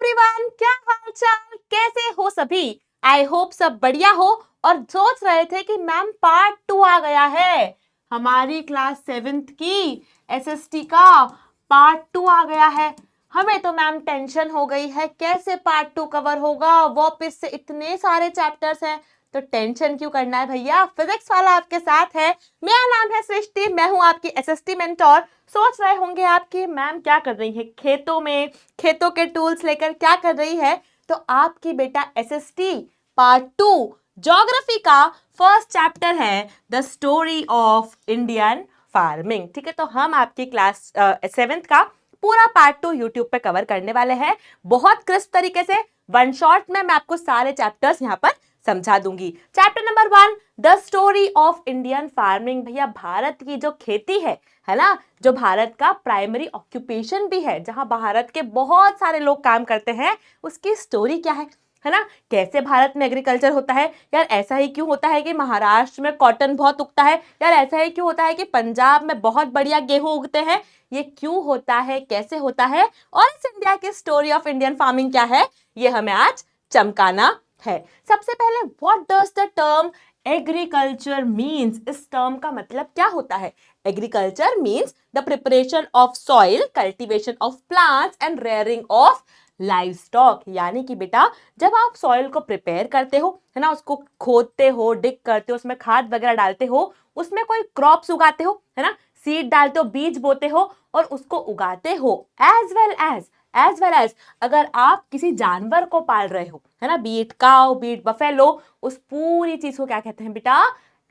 Everyone, क्या हाल चाल, कैसे हो सभी। आई होप सब बढ़िया हो और सोच रहे थे कि मैम पार्ट 2 आ गया है। हमारी क्लास 7th की एसएसटी का पार्ट 2 आ गया है। हमें तो मैम टेंशन हो गई है, कैसे पार्ट 2 कवर होगा, वापस से इतने सारे चैप्टर्स हैं। तो टेंशन क्यों करना है भैया, फिजिक्स वाला आपके साथ है। मेरा नाम है सृष्टि, मैं हूं आपकी एसएसटी मेंटोर। सोच रहे होंगे आप कि मैम क्या कर रही है खेतों में, खेतों के टूल्स लेकर क्या कर रही है। तो आपकी बेटा एसएसटी पार्ट 2 ज्योग्राफी का फर्स्ट चैप्टर है the story of Indian farming. ठीक है, तो हम आपकी क्लास 7th का पूरा पार्ट 2 यूट्यूब पे कवर करने वाले हैं। बहुत क्रिस्प तरीके से वन शॉट में मैं आपको सारे चैप्टर्स यहाँ पर समझा दूंगी। Chapter number 1 the story of Indian farming. भैया भारत की जो खेती है ना, जो भारत का प्राइमरी ऑक्यूपेशन भी है, जहां भारत के बहुत सारे लोग काम करते हैं, उसकी स्टोरी क्या है ना। कैसे भारत में एग्रीकल्चर होता है यार, ऐसा ही क्यों होता है कि महाराष्ट्र में कॉटन बहुत उगता है यार, ऐसा ही क्यों होता है कि पंजाब में बहुत बढ़िया गेहूं उगते हैं। ये क्यों होता है, कैसे होता है, और इस इंडिया की स्टोरी ऑफ इंडियन फार्मिंग क्या है, ये हमें आज चमकाना है। सबसे पहले what does the term agriculture means, इस टर्म का मतलब क्या होता है। Agriculture means the preparation of soil, cultivation of plants and rearing of live stock. यानी कि बेटा जब आप सॉइल को प्रिपेयर करते हो है ना, उसको खोदते हो, डिग करते हो, उसमें खाद वगैरह डालते हो, उसमें कोई क्रॉप्स उगाते हो है ना, सीड डालते हो, बीज बोते हो और उसको उगाते हो। एज वेल एज अगर आप किसी जानवर को पाल रहे हो है ना, बीट काउ, बीट बफेलो, उस पूरी चीज को क्या कहते हैं बेटा,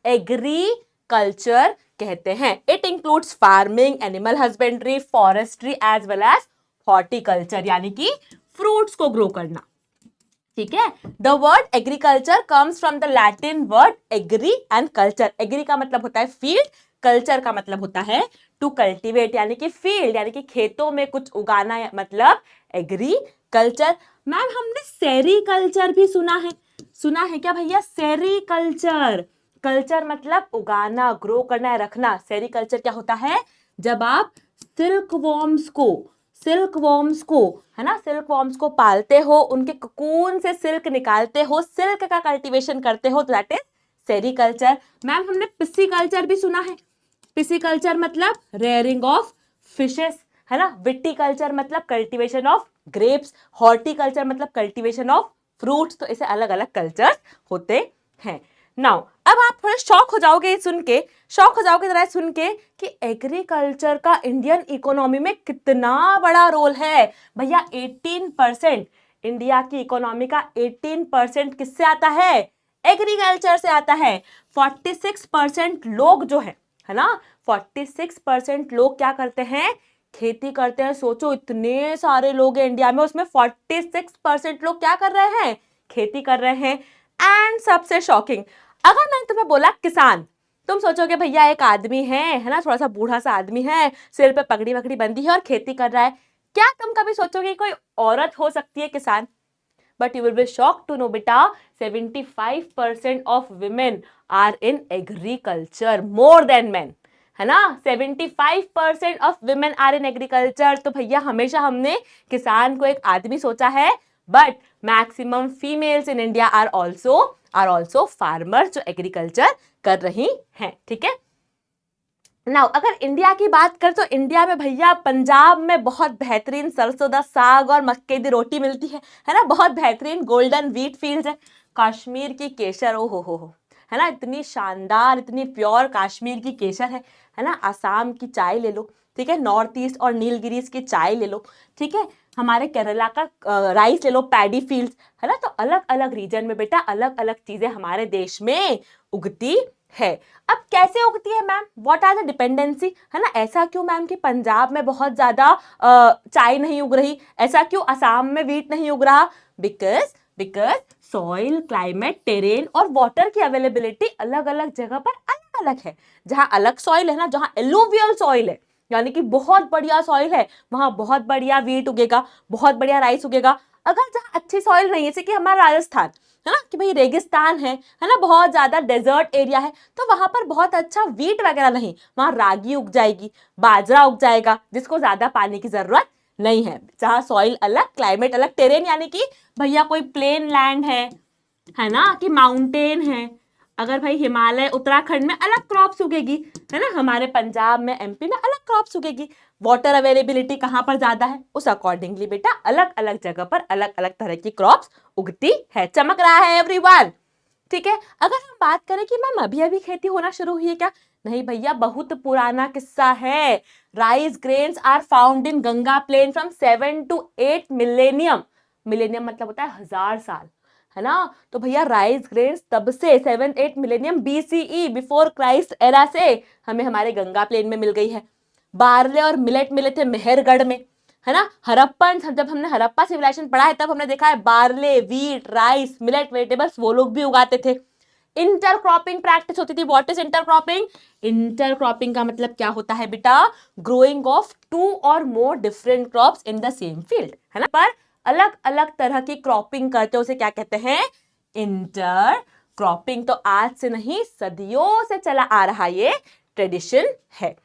एग्रीकल्चर कहते हैं। It includes farming, animal husbandry, forestry as well as horticulture, यानी कि फ्रूट्स को ग्रो करना। ठीक है, the word agriculture comes from the Latin word agri and culture. Agri का मतलब होता है फील्ड, कल्चर का मतलब होता है टू कल्टीवेट, यानी कि फील्ड, यानी कि खेतों में कुछ उगाना, मतलब एग्रीकल्चर। मैम हमने सेरीकल्चर भी सुना है क्या भैया, सेरीकल्चर। कल्चर मतलब उगाना, ग्रो करना, रखना। सेरीकल्चर क्या होता है, जब आप सिल्क वॉर्म्स को है ना, सिल्क वॉर्म्स को पालते हो, उनके कोकून से सिल्क निकालते हो, सिल्क का कल्टीवेशन करते हो, तो दैट इज सेरीकल्चर। मैम हमने पिस्सीकल्चर भी सुना है। पिस्सीकल्चर मतलब रेयरिंग ऑफ फिशेस है ना, विटीकल्चर मतलब कल्टीवेशन ऑफ ग्रेप्स, हॉर्टिकल्चर मतलब कल्टीवेशन ऑफ फ्रूट्स। तो ऐसे अलग अलग कल्चर होते हैं। नाउ अब आप थोड़े शॉक हो जाओगे जरा सुन के कि एग्रीकल्चर का इंडियन इकोनॉमी में कितना बड़ा रोल है। भैया 18%, इंडिया की इकोनॉमी का 18% किससे आता है, एग्रीकल्चर से आता है। 46% लोग जो है ना, 46% लोग क्या करते हैं, खेती करते हैं। सोचो इतने सारे लोग हैं इंडिया में, उसमें 46% लोग क्या कर रहे हैं, खेती कर रहे हैं। एंड सबसे शॉकिंग, अगर मैंने तुम्हें बोला किसान, तुम सोचोगे भैया एक आदमी है ना, थोड़ा सा बूढ़ा सा आदमी है, सिर पे पगड़ी वगड़ी बंधी है और खेती कर रहा है। क्या तुम कभी सोचोगे कोई औरत हो सकती है किसान। But you will be shocked to know बेटा 75% of women are in agriculture, more than man, है ना। 75% of women are in agriculture. तो भैया हमेशा हमने किसान को एक आदमी सोचा है, but maximum females in India are also farmer, जो एग्रीकल्चर कर रही हैं। ठीक है, नाउ अगर इंडिया की बात कर तो इंडिया में भैया पंजाब में बहुत बेहतरीन सरसों दा साग और मक्के दी रोटी मिलती है ना, बहुत बेहतरीन गोल्डन व्हीट फील्ड्स है। कश्मीर की केसर, ओ हो है ना, इतनी शानदार, इतनी प्योर कश्मीर की केसर है ना। आसाम की चाय ले लो, ठीक है, नॉर्थ ईस्ट और नीलगिरीज की चाय ले लो, ठीक है, हमारे केरला का राइस ले लो, पैडी फील्ड्स है ना। तो अलग अलग रीजन में बेटा अलग अलग चीजें हमारे देश में उगती है। अब कैसे उगती है ma'am, what are the dependency, है ना। ऐसा क्यों मैम कि पंजाब में बहुत ज्यादा चाय नहीं उग रही, ऐसा क्यों असम में व्हीट नहीं उग रहा, बिकॉज सॉइल, क्लाइमेट, टेरेन और वाटर की अवेलेबिलिटी अलग अलग जगह पर अलग अलग है। जहां अलग सॉइल है ना, जहां एलुवियल सॉइल है, यानी कि बहुत बढ़िया सॉइल है, वहां बहुत बढ़िया व्हीट उगेगा, बहुत बढ़िया राइस उगेगा। अगर जहां अच्छी सॉइल नहीं है, जैसे कि हमारा राजस्थान है ना, कि भाई रेगिस्तान है ना, बहुत ज्यादा डेजर्ट एरिया है, तो वहां पर बहुत अच्छा व्हीट वगैरह नहीं, वहां रागी उग जाएगी, बाजरा उग जाएगा, जिसको ज्यादा पानी की जरूरत नहीं है, जहाँ सॉइल अलग, क्लाइमेट अलग, टेरेन यानी कि भैया कोई प्लेन लैंड है ना, कि माउंटेन है। अगर भाई हिमालय उत्तराखंड में अलग क्रॉप्स उगेगी, है ना, हमारे पंजाब में एमपी में अलग क्रॉप्स उगेगी। वाटर अवेलेबिलिटी कहाँ पर ज्यादा है, उस अकॉर्डिंगली बेटा अलग अलग जगह पर अलग अलग तरह की क्रॉप्स उगती है। चमक रहा है एवरीवन? ठीक है। अगर हम बात करें कि मैम अभी अभी खेती होना शुरू हुई है क्या, नहीं भैया, बहुत पुराना किस्सा है। Rice grains are found in Ganga plain from 7 to 8 millennium. Millennium मतलब होता है 1000 साल, है ना। तो भैया राइस ग्रेन्स तब से 7-8 millennium BCE, before Christ era से हमें हमारे गंगा प्लेन में मिल गई है। बार्ले और मिलेट मिले थे मेहरगढ़ में, है ना। हड़प्पन, जब हमने हड़प्पा सिविलाइजेशन पढ़ा है तब हमने देखा है barley, wheat, rice, millet, vegetables वो लोग भी उगाते थे। इंटरक्रॉपिंग प्रैक्टिस होती थी। What is intercropping? इंटरक्रॉपिंग का मतलब क्या होता है बेटा? Growing of 2 or more different crops in the same field, है ना। पर अलग अलग तरह की क्रॉपिंग करते, उसे क्या कहते हैं? Inter cropping. तो आज से नहीं, सदियों से चला आ रहा ये ट्रेडिशन है।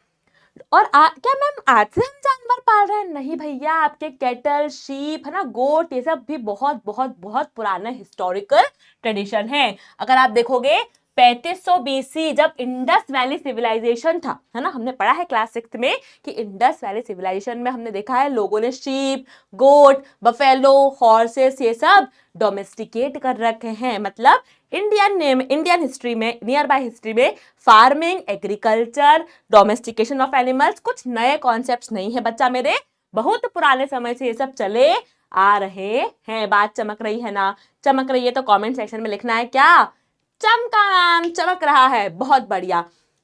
और क्या मैम आज से हम जानवर पाल रहे हैं? नहीं भैया, आपके कैटल, शीप, है ना, गोट, ये सब भी बहुत बहुत बहुत पुराना हिस्टोरिकल ट्रेडिशन है। अगर आप देखोगे 3500 BC जब इंडस वैली सिविलाइजेशन था, है ना, हमने पढ़ा है क्लास 6 में कि इंडस वैली सिविलाइजेशन में हमने देखा है लोगों ने शीप, गोट, बफेलो, हॉर्सेस ये सब डोमेस्टिकेट कर रखे हैं। मतलब इंडियन हिस्ट्री में, नियर बाय हिस्ट्री में farming, agriculture, domestication of animals कुछ नए कॉन्सेप्ट्स नहीं है बच्चा मेरे, बहुत पुराने समय से ये सब चले आ रहे हैं। बात चमक रही है ना? चमक रही है तो कमेंट सेक्शन में लिखना है क्या? चमका मैम, चमक रहा है, बहुत बढ़िया।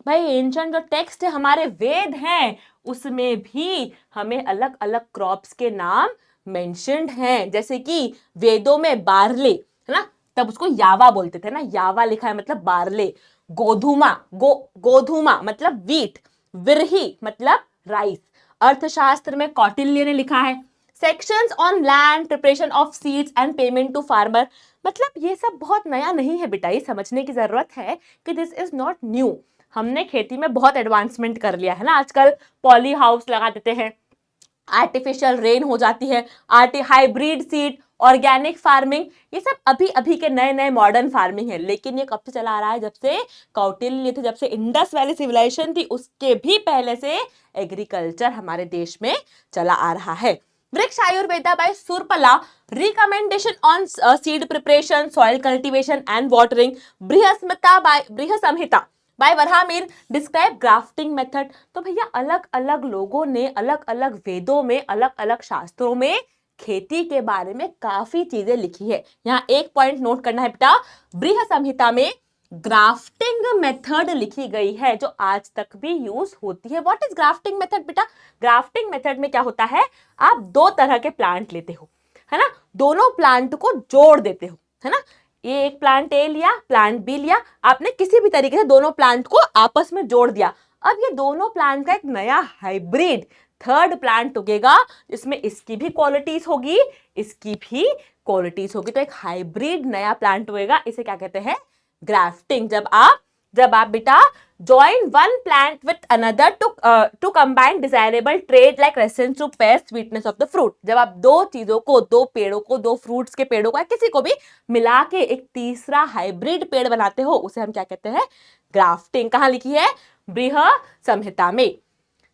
भाई एंशिएंट जो टेक्स्ट है हमारे वेद हैं, उसमें भी हमें अलग अलग क्रॉप्स के नाम मेंशन्ड हैं। जैसे कि वेदों में बार्ले, है ना, तब उसको यावा बोलते थे ना, यावा लिखा है मतलब बार्ले। गोधुमा, गोधुमा मतलब वीट। विरही मतलब राइस। अर्थशास्त्र में कौटिल्य ने लिखा है sections on land, preparation of seeds and payment to farmer. मतलब ये सब बहुत नया नहीं है बेटा, ये समझने की जरूरत है कि दिस इज नॉट न्यू। हमने खेती में बहुत एडवांसमेंट कर लिया है ना। आजकल पॉली हाउस लगा देते हैं, आर्टिफिशियल रेन हो जाती है, हाइब्रिड सीड, ऑर्गेनिक फार्मिंग, ये सब अभी अभी के नए नए मॉडर्न फार्मिंग है। लेकिन ये कब से चला आ रहा है? जब से कौटिल्य थे, जब से इंडस वैली सिविलाइजेशन थी, उसके भी पहले से एग्रीकल्चर हमारे देश में चला आ रहा है। Vriksha Ayurveda by Surapala, recommendation on seed preparation, soil cultivation and watering. Brihatsamhita by Varahamihira describe grafting method. तो भैया अलग अलग लोगों ने अलग अलग वेदों में, अलग अलग शास्त्रों में खेती के बारे में काफी चीजें लिखी है। यहाँ एक पॉइंट नोट करना है बेटा, बृहसंहिता में ग्राफ्टिंग मेथड लिखी गई है जो आज तक भी यूज होती है। व्हाट इज ग्राफ्टिंग मेथड बेटा? ग्राफ्टिंग मेथड में क्या होता है, आप दो तरह के प्लांट लेते हो, है ना, दोनों प्लांट को जोड़ देते हो, है ना। ये एक प्लांट ए लिया, प्लांट बी लिया, आपने किसी भी तरीके से दोनों प्लांट को आपस में जोड़ दिया। अब ये दोनों प्लांट का एक नया हाइब्रिड थर्ड प्लांट उगेगा, जिसमें इसकी भी क्वालिटीज होगी, इसकी भी क्वालिटीज होगी। तो एक हाइब्रिड नया प्लांट उगेगा, इसे क्या कहते हैं? ग्राफ्टिंग। जब आप बेटा join one plant with another to combine desirable trait like resistance to pest, sweetness of the fruit। जब आप दो चीजों को, दो पेड़ों को, दो फ्रूट्स के पेड़ों को, किसी को भी मिला के एक तीसरा हाइब्रिड पेड़ बनाते हो, उसे हम क्या कहते हैं? ग्राफ्टिंग। कहाँ लिखी है? बृहसंहिता में।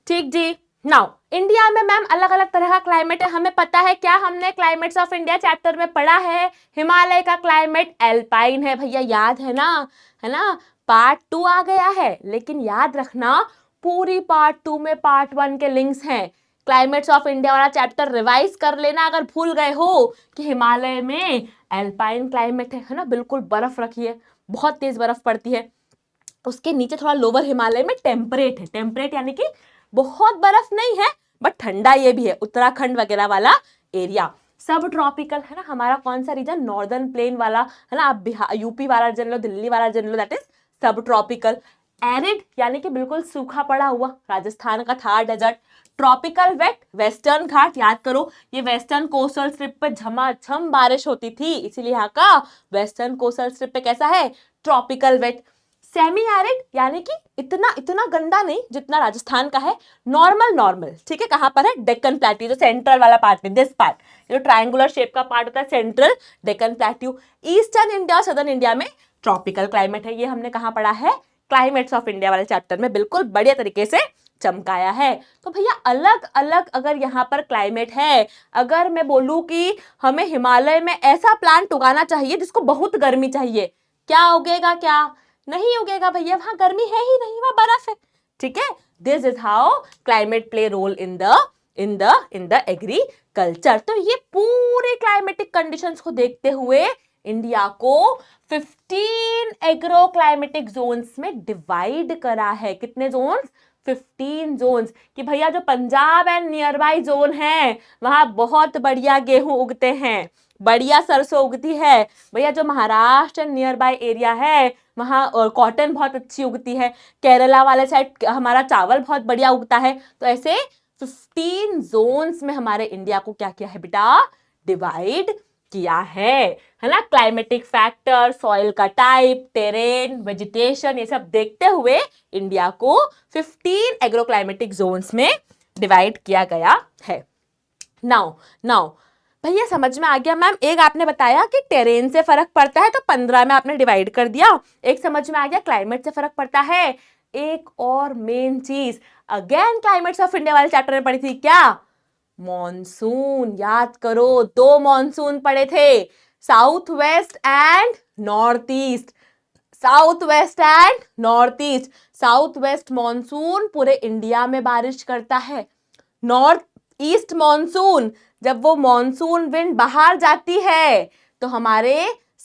ठीक जी। नाउ इंडिया में मैम अलग अलग तरह का क्लाइमेट है, हमें पता है। क्या हमने क्लाइमेट्स ऑफ इंडिया चैप्टर में पढ़ा है? हिमालय का क्लाइमेट एल्पाइन है भैया, याद है ना, है ना। पार्ट 2 आ गया है, लेकिन याद रखना पूरी पार्ट 2 में पार्ट 1 के लिंक्स हैं। क्लाइमेट्स ऑफ इंडिया वाला चैप्टर रिवाइज कर लेना अगर भूल गए हो कि हिमालय में एल्पाइन क्लाइमेट है ना, बिल्कुल बर्फ रखी है, बहुत तेज बर्फ पड़ती है। उसके नीचे थोड़ा लोअर हिमालय में टेम्परेट है। टेम्परेट यानी कि बहुत बर्फ नहीं है, बट ठंडा ये भी है, उत्तराखंड वगैरह वाला एरिया। सब ट्रॉपिकल है ना। हमारा कौन सा रीजन? नॉर्दर्न प्लेन वाला, है ना। आप यूपी वाला रीजन लो, दिल्ली वाला रीजन लो, that is sub tropical. Arid यानी कि बिल्कुल सूखा पड़ा हुआ, राजस्थान का Thar desert. Tropical wet, Western Ghat, याद करो ये वेस्टर्न कोस्टल स्ट्रिप पे झमाझम बारिश होती थी, इसीलिए यहाँ का वेस्टर्न कोस्टल स्ट्रिप पे कैसा है? Tropical wet. सेमी एरिड यानी कि इतना इतना गंदा नहीं जितना राजस्थान का है, नॉर्मल नॉर्मल, ठीक है। कहाँ पर है? डेक्कन प्लेट्यू, जो सेंट्रल वाला पार्ट में, दिस पार्ट, जो ट्रायंगुलर शेप का पार्ट होता है, central Deccan plateau. Eastern India और सदर्न इंडिया में ट्रॉपिकल क्लाइमेट है। ये हमने कहाँ पढ़ा है? क्लाइमेट्स ऑफ इंडिया वाले चैप्टर में बिल्कुल बढ़िया तरीके से चमकाया है। तो भैया अलग अलग अगर यहाँ पर क्लाइमेट है, अगर मैं बोलूँ कि हमें हिमालय में ऐसा प्लांट उगाना चाहिए जिसको बहुत गर्मी चाहिए, क्या उगेगा? क्या नहीं उगेगा भैया, वहां गर्मी है ही नहीं, वहां बर्फ है, ठीक है। This is how climate play role in the agriculture. तो ये पूरे क्लाइमेटिक कंडीशंस को देखते हुए इंडिया को 15 एग्रो क्लाइमेटिक जोन्स में डिवाइड करा है। कितने जोन्स? 15 जोन्स। कि भैया जो Punjab and near by zone है वहां बहुत बढ़िया गेहूं उगते हैं, बढ़िया सरसों उगती है। भैया जो Maharashtra and near by area है वहाँ कॉटन बहुत अच्छी उगती है। केरला वाले साइड हमारा चावल बहुत बढ़िया उगता है। तो ऐसे 15 जोन्स में हमारे इंडिया को क्या किया है बेटा? डिवाइड किया है ना। क्लाइमेटिक फैक्टर, सॉइल का टाइप, टेरेन, वेजिटेशन, ये सब देखते हुए इंडिया को 15 एग्रो क्लाइमेटिक जोन्स में डिवाइड किया गया है। नाउ भैया समझ में आ गया मैम। एक आपने बताया कि टेरेन से फर्क पड़ता है तो 15 में आपने डिवाइड कर दिया। एक समझ में आ गया क्लाइमेट से फर्क पड़ता है। एक और मेन चीज अगेन क्लाइमेट्स ऑफ इंडिया वाले चैप्टर में पढ़ी थी, क्या? मॉनसून। याद करो, 2 मॉनसून पढ़े थे, south west and north east. South west and north east. South west monsoon पूरे इंडिया में बारिश करता है। नॉर्थ ईस्ट मॉनसून, जब वो मॉनसून विंड बाहर जाती है तो हमारे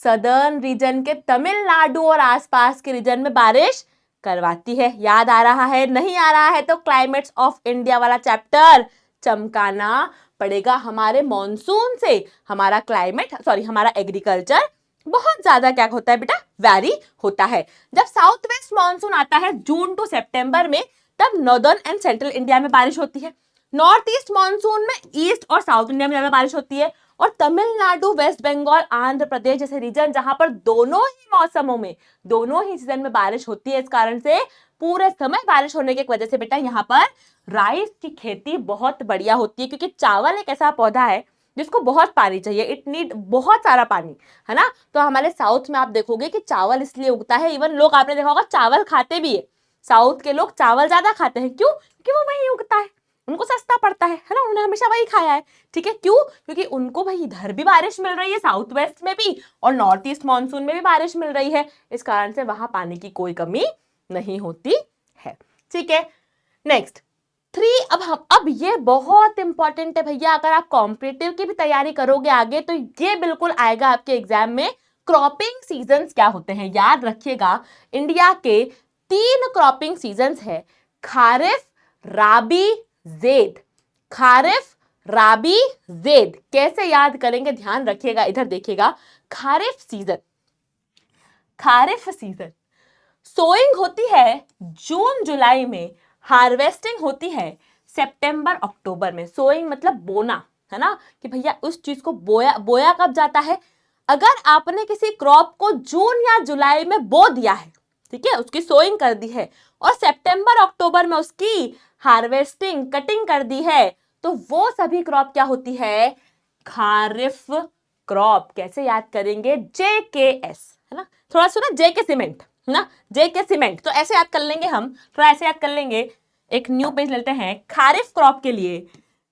सदर्न रीजन के तमिलनाडु और आसपास के रीजन में बारिश करवाती है। याद आ रहा है? नहीं आ रहा है तो क्लाइमेट्स ऑफ इंडिया वाला चैप्टर चमकाना पड़ेगा। हमारे मॉनसून से हमारा क्लाइमेट, सॉरी हमारा एग्रीकल्चर बहुत ज्यादा क्या होता है बेटा? वैरी होता है। जब साउथ वेस्ट मॉनसून आता है जून टू सितंबर में, तब नॉर्दर्न एंड सेंट्रल इंडिया में बारिश होती है। नॉर्थ ईस्ट मॉनसून में ईस्ट और साउथ इंडिया में ज्यादा बारिश होती है। और तमिलनाडु, वेस्ट बंगाल, आंध्र प्रदेश जैसे रीजन जहां पर दोनों ही मौसमों में, दोनों ही सीजन में बारिश होती है, इस कारण से पूरे समय बारिश होने की वजह से बेटा यहाँ पर राइस की खेती बहुत बढ़िया होती है। क्योंकि चावल एक ऐसा पौधा है जिसको बहुत पानी चाहिए, इट नीड बहुत सारा पानी, है ना। तो हमारे साउथ में आप देखोगे कि चावल इसलिए उगता है। इवन लोग, आपने देखा होगा, चावल खाते भी है। साउथ के लोग चावल ज्यादा खाते हैं। क्यों? क्योंकि वो वहीं उगता है, उनको सस्ता पड़ता है ना, उन्होंने हमेशा वही खाया है, ठीक है। क्यों? क्योंकि उनको भाई इधर भी बारिश मिल रही है, साउथ वेस्ट में भी, और नॉर्थ ईस्ट मॉनसून में भी बारिश मिल रही है, इस कारण से वहां पानी की कोई कमी नहीं होती है, ठीक है। नेक्स्ट 3, अब ये बहुत इंपॉर्टेंट है भैया। अगर आप कॉम्पिटिटिव की भी तैयारी करोगे आगे तो ये बिल्कुल आएगा आपके एग्जाम में। क्रॉपिंग सीजन्स क्या होते हैं? याद रखिएगा, इंडिया के 3 क्रॉपिंग सीजन्स है, खारिफ, राबी, ज़ैद। खारिफ, राबी, ज़ैद। कैसे याद करेंगे? ध्यान रखिएगा, इधर देखिएगा। खारिफ सीजन सोइंग होती है जून जुलाई में, हार्वेस्टिंग होती है सितंबर अक्टूबर में। सोइंग मतलब बोना, है ना, कि भैया उस चीज को बोया कब जाता है? अगर आपने किसी क्रॉप को जून या जुलाई में बो दिया है, ठीक है, उसकी सोइंग कर दी है, और सितंबर अक्टूबर में उसकी हार्वेस्टिंग, कटिंग कर दी है, तो वो सभी क्रॉप क्या होती है? खारिफ क्रॉप। कैसे याद करेंगे? JKS, है ना। थोड़ा सुना JK सीमेंट, है ना, JK सीमेंट। तो ऐसे याद कर लेंगे हम, थोड़ा ऐसे याद कर लेंगे। एक न्यू पेज लेते हैं खारिफ क्रॉप के लिए,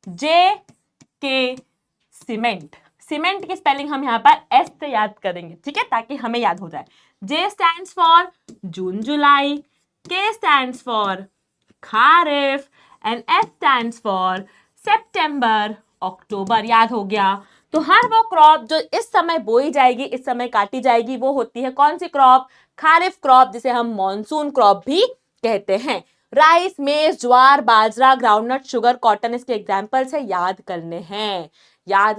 JK सीमेंट। सीमेंट की स्पेलिंग हम यहाँ पर S से याद करेंगे, ठीक है, ताकि हमें याद हो जाए। J stands for June July, K stands for kharif, and S stands for September October. याद हो गया। तो हर वो क्रॉप जो इस समय बोई जाएगी, इस समय काटी जाएगी, वो होती है कौन सी क्रॉप? खारिफ क्रॉप, जिसे हम मॉनसून क्रॉप भी कहते हैं। राइस, मेज, jowar, bajra, groundnut, sugar, cotton इसके एग्जाम्पल्स है, याद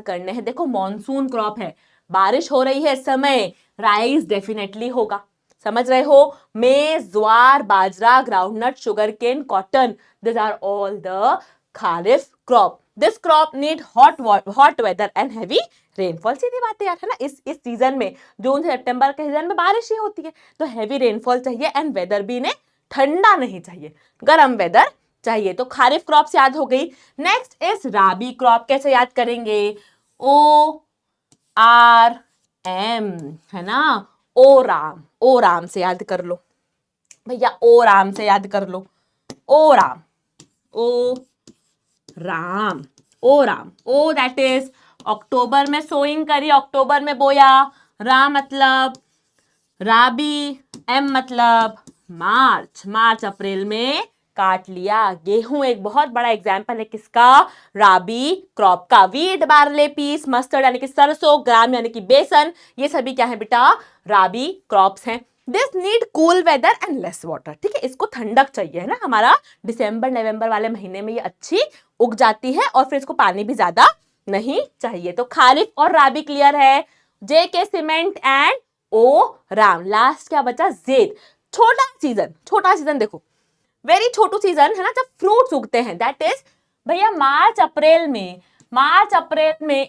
करने हैं। देखो मॉनसून क्रॉप है, बारिश हो रही है इस समय, राइस डेफिनेटली होगा, समझ रहे हो। Maize, jowar, bajra, groundnut, sugar cane, cotton, this are all the kharif crop. This crop need hot weather and heavy rainfall. सीधी बात है यार, है ना, इस सीजन में, जून से सितंबर के सीजन में बारिश ही होती है, तो हैवी रेनफॉल चाहिए एंड वेदर भी इन्हें ठंडा नहीं चाहिए, गर्म वेदर चाहिए। तो खारिफ क्रॉप्स याद हो गई। Next is rabi crop. कैसे याद करेंगे? ORM, है ना, ओ राम से याद कर लो भैया, ओ राम से याद कर लो, ओ राम, ओ राम, ओ राम। ओ दैट इज अक्टूबर में सोइंग करी, अक्टूबर में बोया। रा मतलब राबी, एम मतलब मार्च अप्रैल में काट लिया। गेहूं एक बहुत बड़ा एग्जाम्पल है किसका? राबी क्रॉप का। वीट, बार्ले, पीस, मस्टर्ड यानी कि सरसों, ग्राम यानी कि बेसन, ये सभी क्या है बेटा? राबी क्रॉप्स हैं। This need cool weather and less water. ठीक है, इसको ठंडक चाहिए, है ना, हमारा दिसंबर नवंबर वाले महीने में ये अच्छी उग जाती है और फिर इसको पानी भी ज्यादा नहीं चाहिए। तो खारिफ और राबी क्लियर है। J K cement and O Ram. Last क्या बचा? जेद। छोटा सीजन देखो, वेरी छोटू सीजन है ना, जब फ्रूट्स उगते हैं, दैट इज भैया मार्च अप्रैल में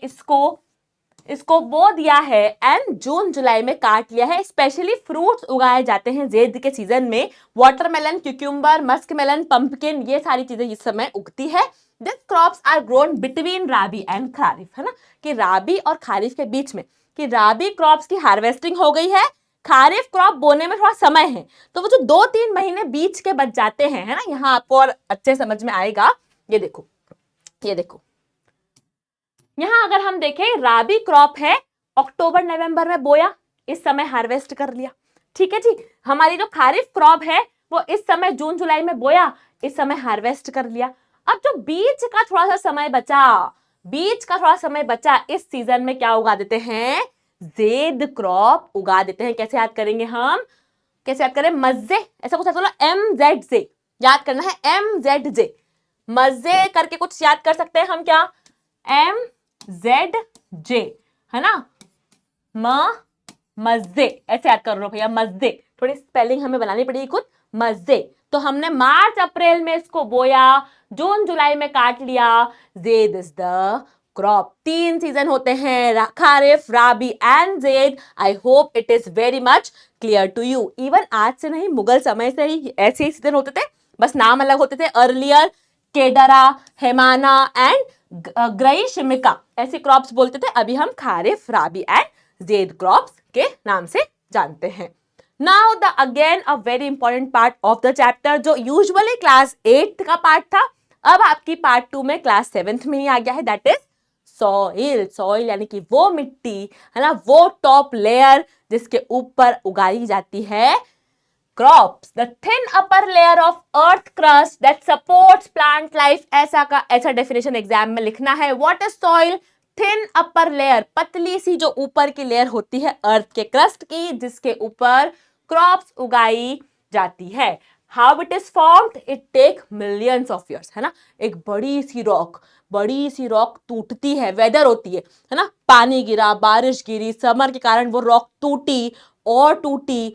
इसको बो दिया है एंड जून जुलाई में काट लिया है। स्पेशली फ्रूट्स उगाए जाते हैं जेद के सीजन में। Watermelon, cucumber, muskmelon, pumpkin, ये सारी चीजें इस समय उगती है। This crops are grown between rabi and kharif, है ना, कि राबी और खारिफ के बीच में, कि राबी क्रॉप्स की हार्वेस्टिंग हो गई है, खारिफ क्रॉप बोने में थोड़ा समय है, तो वो जो 2-3 महीने बीच के बच जाते हैं, है ना, यहाँ आपको और अच्छे समझ में आएगा। ये देखो यहां अगर हम देखें, राबी क्रॉप है, अक्टूबर नवंबर में बोया, इस समय हार्वेस्ट कर लिया। ठीक है जी। हमारी जो खारिफ क्रॉप है वो इस समय जून जुलाई में बोया, इस समय हार्वेस्ट कर लिया। अब जो बीच का थोड़ा सा समय बचा, इस सीजन में क्या उगा देते हैं? जेद क्रॉप उगा देते हैं। कैसे याद करेंगे हम? कैसे याद करें? मजे, ऐसा कुछ बोलो, MZJ याद करना है, MZJ मजे करके कुछ याद कर सकते हैं हम क्या? MZJ, है ना, मजे, ऐसे याद कर लो भैया, मजे। थोड़ी स्पेलिंग हमें बनानी पड़ेगी खुद, मजे। तो हमने मार्च अप्रैल में इसको बोया, जून जुलाई में काट लिया। Zaid is the crop. 3 season होते हैं, kharif, rabi and zaid. I hope it is very much clear to you. Even आज से नहीं, मुगल समय से ही ऐसे ही सीजन होते थे, बस नाम अलग होते थे। अर्लियर केडरा, हेमाना एंड ग्रईशिमिका ऐसी क्रॉप्स बोलते थे। अभी हम खारिफ, राबी एंड जेद क्रॉप्स के नाम से जानते हैं। Now the again a very important part of the chapter, जो यूजुअली क्लास 8th का पार्ट था, अब आपकी पार्ट 2 में क्लास 7th में ही आ गया है। दैट इज सॉइल यानी कि वो मिट्टी, है ना, वो टॉप लेयर जिसके ऊपर उगाई जाती है crops, the thin upper layer of earth crust that supports plant life। ऐसा डेफिनेशन एग्जाम में लिखना है। What is soil? Thin upper layer, पतली सी जो ऊपर की लेयर होती है अर्थ के क्रस्ट की, जिसके ऊपर क्रॉप्स उगाई जाती है। How it is formed? It take millions of years, है ना। एक बड़ी सी रॉक टूटती है, वेदर होती है ना, पानी गिरा, बारिश गिरी, समर के कारण वो रॉक टूटी और टूटी,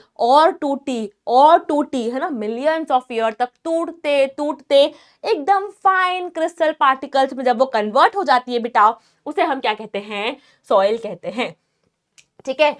है ना, मिलियंस ऑफ ईयर तक टूटते एकदम फाइन क्रिस्टल पार्टिकल्स में जब वो कन्वर्ट हो जाती है बेटा, उसे हम क्या कहते हैं? सॉइल कहते हैं। ठीक है,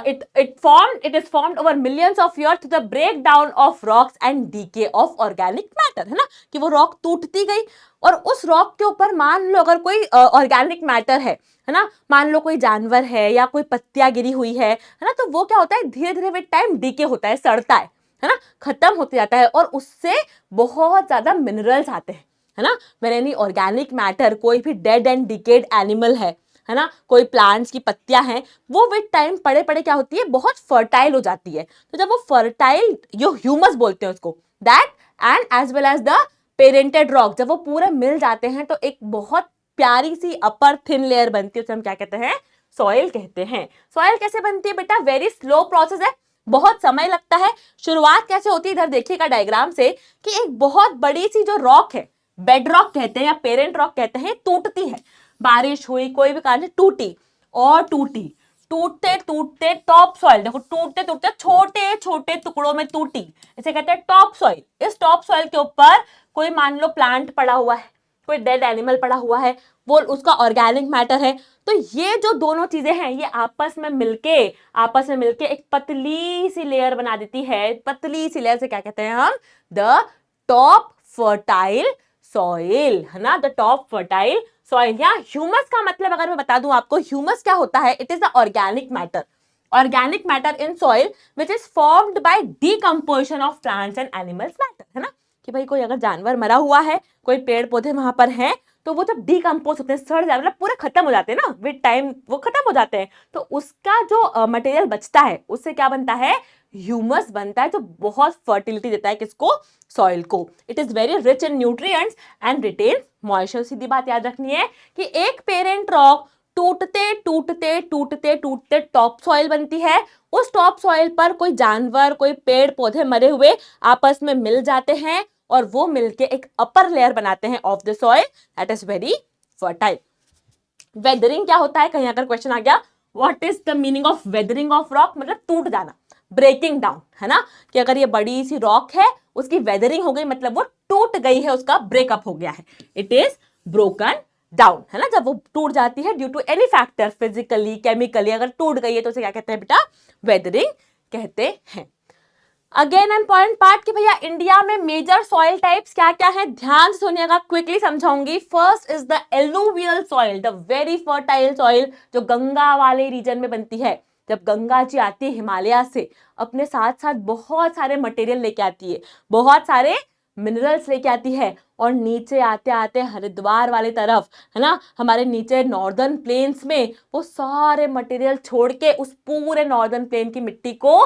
it is formed over millions of year through the breakdown of rocks and decay of organic matter, है ना, कि वो रॉक टूटती गई और उस रॉक के ऊपर मान लो अगर कोई ऑर्गेनिक मैटर है ना, मान लो कोई जानवर है या कोई पत्तियां गिरी हुई है ना, तो वो क्या होता है, धीरे धीरे विद टाइम डीके होता है, सड़ता है ना, खत्म होते जाता है और उससे बहुत ज्यादा मिनरल्स आते हैं, है ना। व्हेन एनी ऑर्गेनिक मैटर, कोई भी डेड एंड डिकेड एनिमल है ना, कोई प्लांट्स की पत्तियां हैं, वो विद टाइम पड़े पड़े क्या होती है, बहुत फर्टाइल हो जाती है। तो जब वो फर्टाइल, जो ह्यूमस बोलते हैं उसको, that and as well as the parented rock, जब वो पूरे मिल जाते हैं तो एक बहुत प्यारी सी अपर थिन लेयर बनती है, उसे हम क्या कहते हैं? सॉइल कहते हैं। सॉइल कैसे बनती है बेटा? वेरी स्लो प्रोसेस है, बहुत समय लगता है। शुरुआत कैसे होती है, इधर देखिएगा डायग्राम से, कि एक बहुत बड़ी सी जो रॉक है, बेड रॉक कहते हैं या पेरेंट रॉक कहते हैं, टूटती है, बारिश हुई, कोई भी कारण से टूटी और टूटते टॉप सॉइल, देखो टूटते छोटे छोटे टुकड़ों में टूटी, इसे कहते हैं टॉप सॉइल। इस टॉप सॉइल के ऊपर कोई मान लो प्लांट पड़ा हुआ है, कोई डेड एनिमल पड़ा हुआ है, वो उसका ऑर्गेनिक मैटर है। तो ये जो दोनों चीजें हैं ये आपस में मिलके एक पतली सी लेयर बना देती है। पतली सी लेयर से क्या कहते हैं हम? द टॉप फर्टाइल सॉइल, है ना, द टॉप फर्टाइल सॉइल। या ह्यूमस का मतलब अगर मैं बता दूं आपको, ह्यूमस क्या होता है? It is the organic matter in soil which is formed by decomposition of plants and animals matter, है ना, कि भाई कोई अगर जानवर मरा हुआ है, कोई पेड़ पौधे वहां पर हैं, तो वो जब डीकम्पोज होते हैं, सड़ जाते, मतलब पूरे खत्म हो जाते हैं ना, विद टाइम वो खत्म हो जाते हैं, तो उसका जो मटेरियल बचता है उससे क्या बनता है? ह्यूमस बनता है, जो बहुत फर्टिलिटी देता है किसको? सॉइल को। It is very rich in nutrients and retain moisture. सीधी बात याद रखनी है कि एक पेरेंट रॉक टूटते टूटते टूटते टूटते टॉप सॉइल बनती है। उस टॉप सॉइल पर कोई जानवर, कोई पेड़ पौधे मरे हुए आपस में मिल जाते हैं और वो मिलके एक अपर लेयर बनाते हैं of the soil that is very fertile. Weathering क्या होता है? कहीं अगर क्वेश्चन आ गया, what is the meaning of weathering of rock? मतलब टूट जाना, ब्रेकिंग डाउन, है ना, कि अगर ये बड़ी सी रॉक है, उसकी वेदरिंग हो गई, मतलब वो टूट गई है, उसका ब्रेकअप हो गया है। इट इज ब्रोकन डाउन, है ना, जब वो टूट जाती है due to any factor, physically, chemically, अगर टूट गई है तो उसे क्या कहते हैं बेटा? वेदरिंग कहते हैं। अगेन इंपॉर्टेंट पार्ट कि भैया इंडिया में मेजर सॉइल टाइप्स क्या क्या है, ध्यान से सुनिएगा, क्विकली समझाऊंगी। First is the alluvial soil, the very fertile soil, जो गंगा वाले रीजन में बनती है। जब गंगा जी आती है हिमालय से, अपने साथ साथ बहुत सारे मटेरियल लेके आती है, बहुत सारे मिनरल्स लेके आती है, और नीचे आते आते हरिद्वार वाली तरफ, है ना, हमारे नीचे नॉर्दर्न प्लेन्स में वो सारे मटेरियल छोड़ के उस पूरे नॉर्दर्न प्लेन की मिट्टी को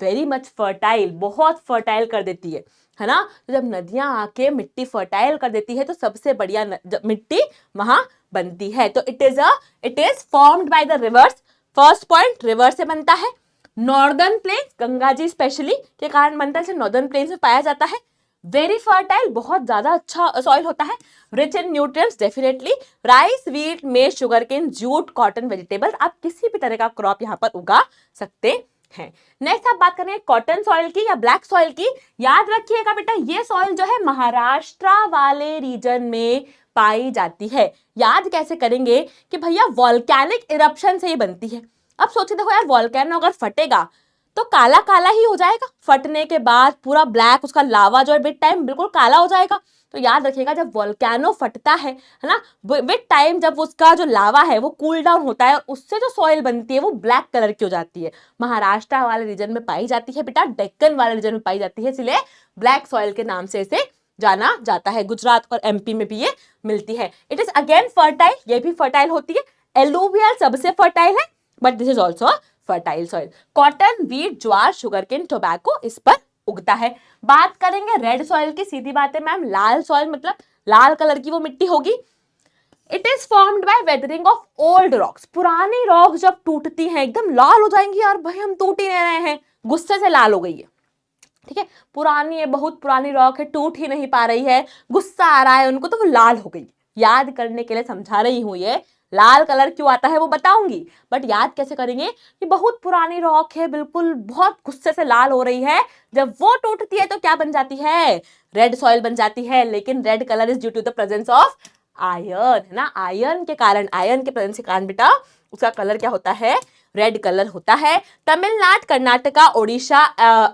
वेरी मच फर्टाइल, बहुत फर्टाइल कर देती है ना। तो जब नदियां आके मिट्टी फर्टाइल कर देती है तो सबसे बढ़िया मिट्टी वहां बनती है। तो it is formed by the reverse. First point, river से बनता है। Northern plain, Ganga ji specially के कारण बनता है, नॉर्दर्न प्लेन में पाया जाता है। वेरी फर्टाइल, बहुत ज्यादा अच्छा सॉइल होता है। Rich in nutrients definitely. Rice, wheat, मेज, शुगरकेन, जूट, कॉटन, वेजिटेबल्स, आप किसी भी तरह का क्रॉप यहाँ पर उगा सकते हैं। नेक्स्ट आप बात करेंगे कॉटन सॉइल की या ब्लैक सॉइल की। याद रखिएगा बेटा, ये सॉइल जो है महाराष्ट्र वाले रीजन में पाई जाती है। याद कैसे करेंगे कि भैया वॉल्केनिक इरप्शन से ही बनती है। अब सोचिए, देखो यार, वॉल्केनो अगर फटेगा तो काला काला ही हो जाएगा, फटने के बाद पूरा ब्लैक, उसका लावा जो है विद टाइम बिल्कुल काला हो जाएगा। तो याद रखिएगा, जब वॉल्केनो फटता है ना, विद टाइम जब उसका जो लावा है वो कूल डाउन होता है और उससे जो सॉइल बनती है वो ब्लैक कलर की हो जाती है। महाराष्ट्र वाले रीजन में पाई जाती है बेटा, डेक्कन वाले रीजन में पाई जाती है, इसलिए ब्लैक सॉइल के नाम से इसे जाना जाता है। गुजरात और एमपी में भी ये मिलती है। इट इज अगेन फर्टाइल, ये भी फर्टाइल होती है। एलुवियल सबसे फर्टाइल है, but this is also fertile soil. Cotton, wheat, jowar, sugarcane, tobacco इस पर उगता है। बात करेंगे रेड सॉइल की, सीधी बात है मैम, लाल सॉइल मतलब लाल कलर की वो मिट्टी होगी। It is formed by weathering of old rocks. पुरानी रॉक जब टूटती हैं एकदम लाल हो जाएंगी, यार भाई हम टूट ही नहीं रहे हैं, गुस्से से लाल हो गई है, ठीक है, पुरानी है, बहुत पुरानी रॉक है, टूट ही नहीं पा रही है, गुस्सा आ रहा है उनको, तो वो लाल हो गई। याद करने के लिए समझा रही हूं, ये लाल कलर क्यों आता है वो बताऊंगी, बट याद कैसे करेंगे कि बहुत पुरानी रॉक है, बिल्कुल बहुत गुस्से से लाल हो रही है, जब वो टूटती है तो क्या बन जाती है? रेड सॉइल बन जाती है। लेकिन red colour is due to the presence of iron, है ना, आयरन के कारण, आयरन के प्रेजेंस के कारण बेटा उसका कलर क्या होता है? रेड कलर होता है। तमिलनाडु, कर्नाटका, ओडिशा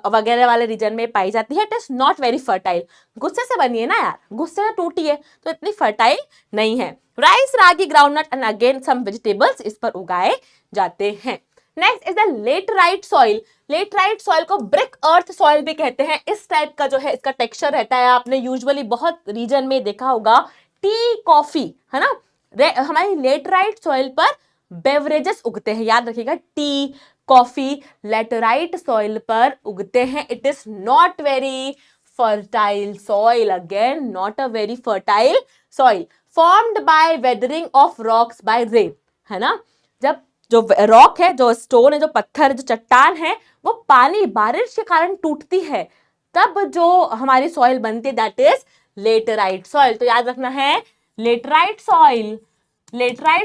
वगैरह वाले रीजन में पाई जाती है। It is not very fertile. गुस्से से बनी है ना यार, गुस्से से टूटी है तो इतनी फर्टाइल नहीं है। Rice, ragi, groundnut and again some vegetables इस पर उगाए जाते हैं। Next is the laterite soil. Laterite soil को ब्रिक अर्थ सॉइल भी कहते हैं। इस टाइप का जो है इसका टेक्सचर रहता है, आपने यूजुअली बहुत रीजन में देखा होगा, टी, कॉफी, है ना। हमारी लेटराइट सॉइल पर बेवरेजेस उगते हैं। याद रखिएगा, टी, कॉफी लेटराइट सॉइल पर उगते हैं। It is not very fertile soil, again not a very fertile soil. Formed by weathering of rocks bye rain, है ना, जब जो रॉक है, जो स्टोन है, जो पत्थर, जो चट्टान है, वो पानी, बारिश के कारण टूटती है, तब जो हमारी सॉइल बनती है दैट इज लेटराइट सॉइल। तो याद रखना है, laterite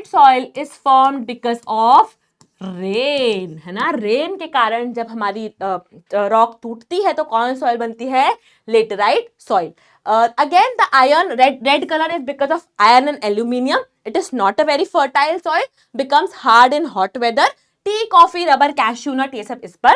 soil is formed because of rain, है ना, रेन के कारण जब हमारी रॉक टूटती है तो कौन सॉइल बनती है? Laterite soil. Again, the iron red color is because of iron and aluminium. It is not a very fertile soil. Becomes hard in hot weather. Tea, coffee, rubber, cashew nut, ये सब इस पर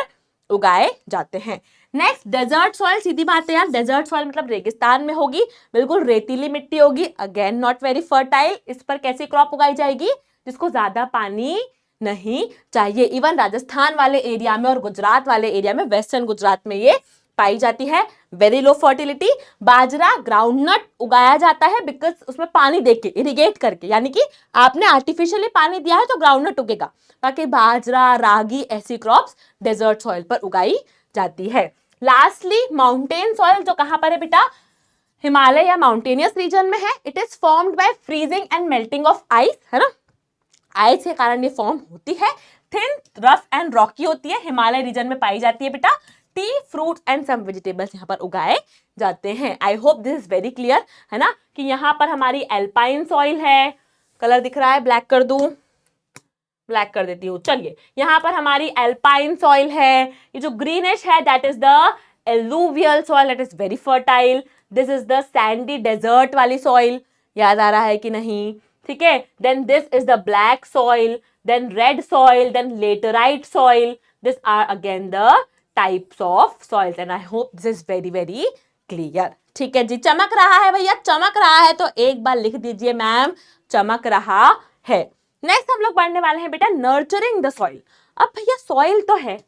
उगाए जाते हैं. Next, desert soil. सीधी बात है यार, डेजर्ट सॉइल मतलब रेगिस्तान में होगी, बिल्कुल रेतीली मिट्टी होगी. Again not very fertile. इस पर कैसी क्रॉप उगाई जाएगी? जिसको ज्यादा पानी नहीं चाहिए. इवन राजस्थान वाले एरिया में और गुजरात वाले एरिया में, वेस्टर्न गुजरात में ये पाई जाती है. Very low fertility. Bajra, groundnut उगाया जाता है बिकॉज उसमें पानी देके, इरिगेट करके, यानी कि आपने आर्टिफिशियली पानी दिया है तो ग्राउंडनट उगेगा. बाकी बाजरा, रागी, ऐसी क्रॉप्स डेजर्ट सॉइल पर उगाई जाती है. लास्टली, माउंटेन सॉइल, जो कहां पर है बेटा? हिमालय या माउंटेनियस रीजन में है. It is formed by freezing and melting of ice, है ना. आइस के कारण ये फॉर्म होती है. थिन, रफ एंड रॉकी होती है. हिमालय रीजन में पाई जाती है बेटा. Tea, fruits and some vegetables यहाँ पर उगाए जाते हैं. I hope this is very clear, है ना, कि यहाँ पर हमारी एल्पाइन सॉइल है. कलर दिख रहा है? ब्लैक कर दूं? ब्लैक कर देती हूँ. चलिए, यहाँ पर हमारी एल्पाइन सॉइल है. ये जो ग्रीनिश है that is the alluvial soil, that is very fertile. This is the sandy desert वाली सॉइल. याद आ रहा है कि नहीं? ठीक है. Then this is the black soil, then red soil, then laterite soil. This are again the types of soils and I hope this is very very clear. ठीक है जी. चमक रहा है भैया? चमक रहा है तो एक बार लिख दीजिए मैम, चमक रहा है. नेक्स्ट हम लोग पढ़ने वाले हैं बेटा नर्चरिंग द सॉइल. अब भैया सॉइल तो है,